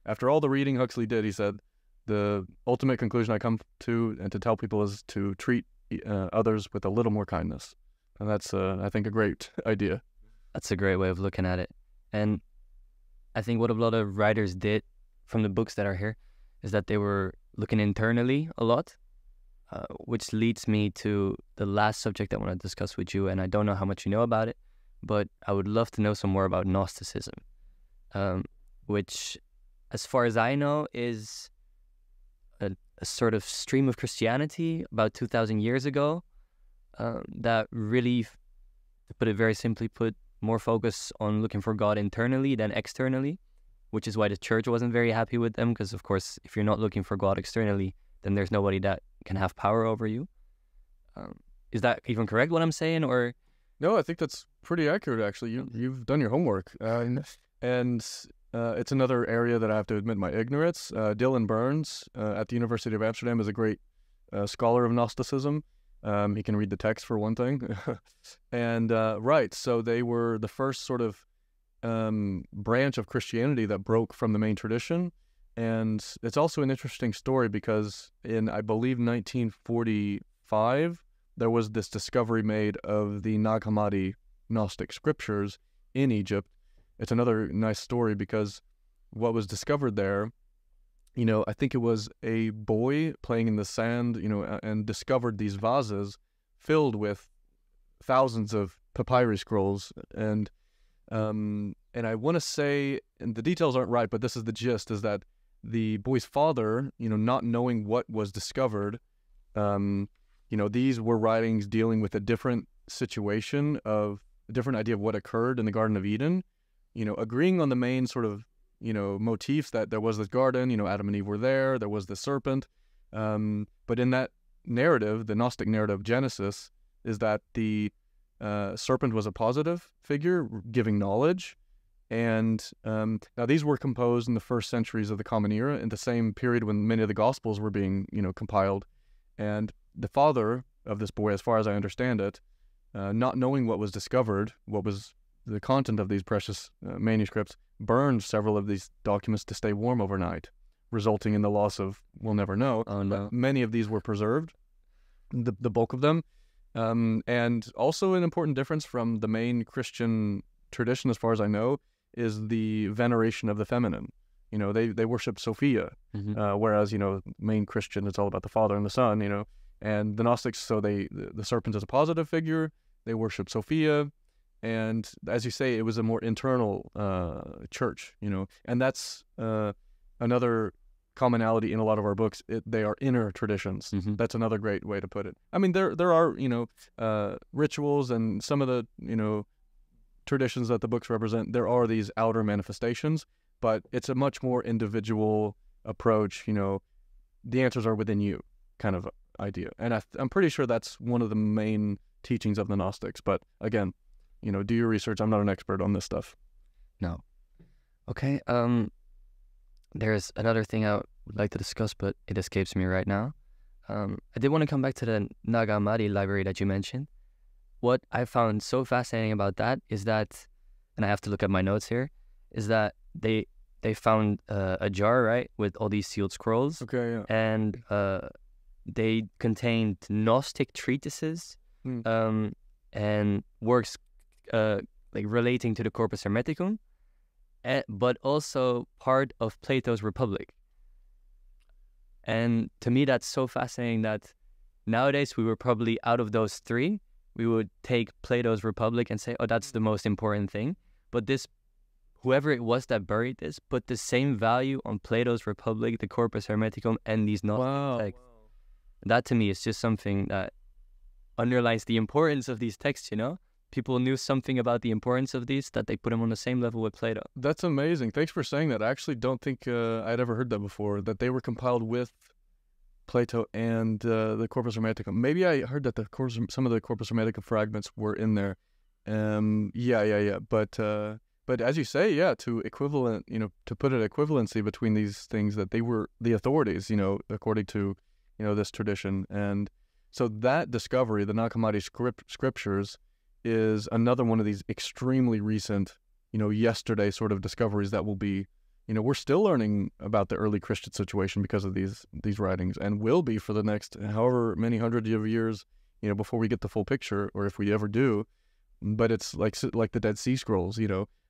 After all the reading Huxley did, he said, the ultimate conclusion I come to and to tell people is to treat others with a little more kindness. And that's, I think, a great idea. That's a great way of looking at it. And I think what a lot of writers did from the books that are here is that they were looking internally a lot, which leads me to the last subject I want to discuss with you. And I don't know how much you know about it, but I would love to know some more about Gnosticism, which, as far as I know, is a sort of stream of Christianity about 2,000 years ago that really, to put it very simply, put more focus on looking for God internally than externally, which is why the church wasn't very happy with them, because, of course, if you're not looking for God externally, then there's nobody that can have power over you. Is that even correct, what I'm saying, or? No, I think that's pretty accurate, actually. You've done your homework. And it's another area that I have to admit my ignorance. Dylan Burns at the University of Amsterdam is a great scholar of Gnosticism. He can read the text, for one thing. And right, so they were the first sort of branch of Christianity that broke from the main tradition. And it's also an interesting story because in, I believe, 1945, there was this discovery made of the Nag Hammadi Gnostic scriptures in Egypt. It's another nice story because what was discovered there, I think it was a boy playing in the sand, and discovered these vases filled with thousands of papyrus scrolls. And I want to say, and the details aren't right, but this is the gist, is that the boy's father, not knowing what was discovered, these were writings dealing with a different situation, of a different idea of what occurred in the Garden of Eden, agreeing on the main sort of, motifs that there was this garden, Adam and Eve were there was the serpent, But in that narrative, the Gnostic narrative of Genesis, is that the serpent was a positive figure giving knowledge. And now these were composed in the first centuries of the Common Era, in the same period when many of the Gospels were being, compiled. And the father of this boy, as far as I understand it, not knowing what was discovered, what was the content of these precious manuscripts, burned several of these documents to stay warm overnight, resulting in the loss of, we'll never know. Oh, no. Many of these were preserved, the bulk of them. And also an important difference from the main Christian tradition, as far as I know, is the veneration of the feminine. They worship Sophia, whereas, main Christian, it's all about the Father and the Son, and the Gnostics, so the serpent is a positive figure. They worship Sophia. And as you say, it was a more internal church, and that's another commonality in a lot of our books. They are inner traditions. Mm-hmm. That's another great way to put it. I mean, there are, rituals and some of the, traditions that the books represent. There are these outer manifestations, but it's a much more individual approach. The answers are within you kind of idea. And I'm pretty sure that's one of the main teachings of the Gnostics. But again, do your research. I'm not an expert on this stuff. No. Okay. There's another thing I would like to discuss, but it escapes me right now. I did want to come back to the Nag Hammadi library that you mentioned. What I found so fascinating about that is that, and I have to look at my notes here, is that they found a jar, right, with all these sealed scrolls. Okay, yeah. And they contained Gnostic treatises and works relating to the Corpus Hermeticum, but also part of Plato's Republic. And to me, that's so fascinating that nowadays we were probably, out of those three, we would take Plato's Republic and say, oh, that's the most important thing. But whoever it was that buried this, put the same value on Plato's Republic, the Corpus Hermeticum, and these Gnostic texts. That to me is just something that underlines the importance of these texts, People knew something about the importance of these, that they put them on the same level with Plato. That's amazing. Thanks for saying that. I actually don't think I'd ever heard that before, that they were compiled with Plato and the Corpus Hermeticum. Maybe I heard that some of the Corpus Hermeticum fragments were in there. Yeah. But as you say, to equivalent, to put an equivalency between these things, that they were the authorities, according to, this tradition. And so that discovery, the Nag Hammadi scriptures, is another one of these extremely recent, yesterday sort of discoveries that will be, we're still learning about the early Christian situation because of these writings, and will be for the next however many hundreds of years, before we get the full picture, or if we ever do. But it's like the Dead Sea Scrolls,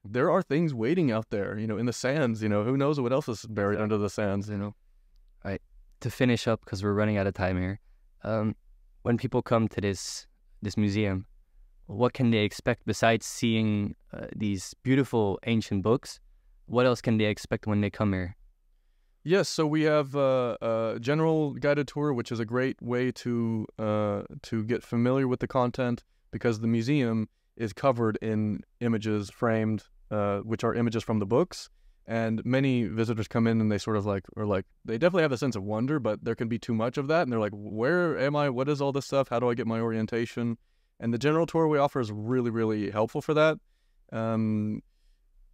there are things waiting out there, in the sands, who knows what else is buried under the sands, All right. To finish up, because we're running out of time here, when people come to this museum, what can they expect besides seeing these beautiful ancient books? What else can they expect when they come here? Yes, so we have a general guided tour, which is a great way to get familiar with the content, because the museum is covered in images framed, which are images from the books. And many visitors come in and they sort of they definitely have a sense of wonder, but there can be too much of that. And they're like, where am I? What is all this stuff? How do I get my orientation? And the general tour we offer is really, really helpful for that.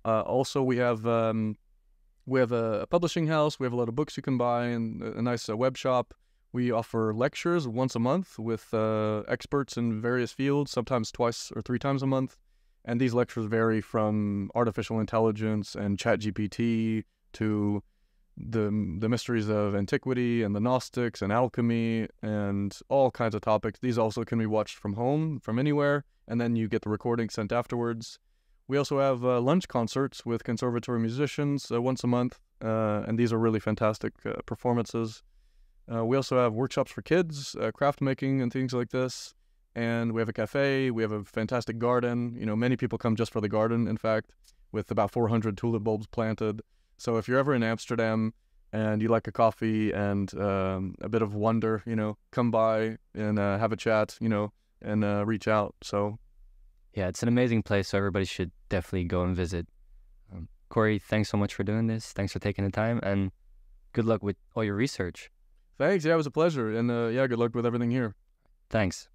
Also, we have a publishing house. We have a lot of books you can buy, and a nice web shop. We offer lectures once a month with experts in various fields, sometimes twice or three times a month. And these lectures vary from artificial intelligence and ChatGPT to the mysteries of antiquity and the Gnostics and alchemy and all kinds of topics. These also can be watched from home, from anywhere, and then you get the recording sent afterwards. We also have lunch concerts with conservatory musicians once a month, and these are really fantastic performances. We also have workshops for kids, craft making and things like this. And we have a cafe. We have a fantastic garden. Many people come just for the garden, in fact, with about 400 tulip bulbs planted. So if you're ever in Amsterdam and you like a coffee and a bit of wonder, come by and have a chat, and reach out. So, yeah, it's an amazing place. So everybody should definitely go and visit. Corey, thanks so much for doing this. Thanks for taking the time, and good luck with all your research. Thanks. Yeah, it was a pleasure. And yeah, good luck with everything here. Thanks.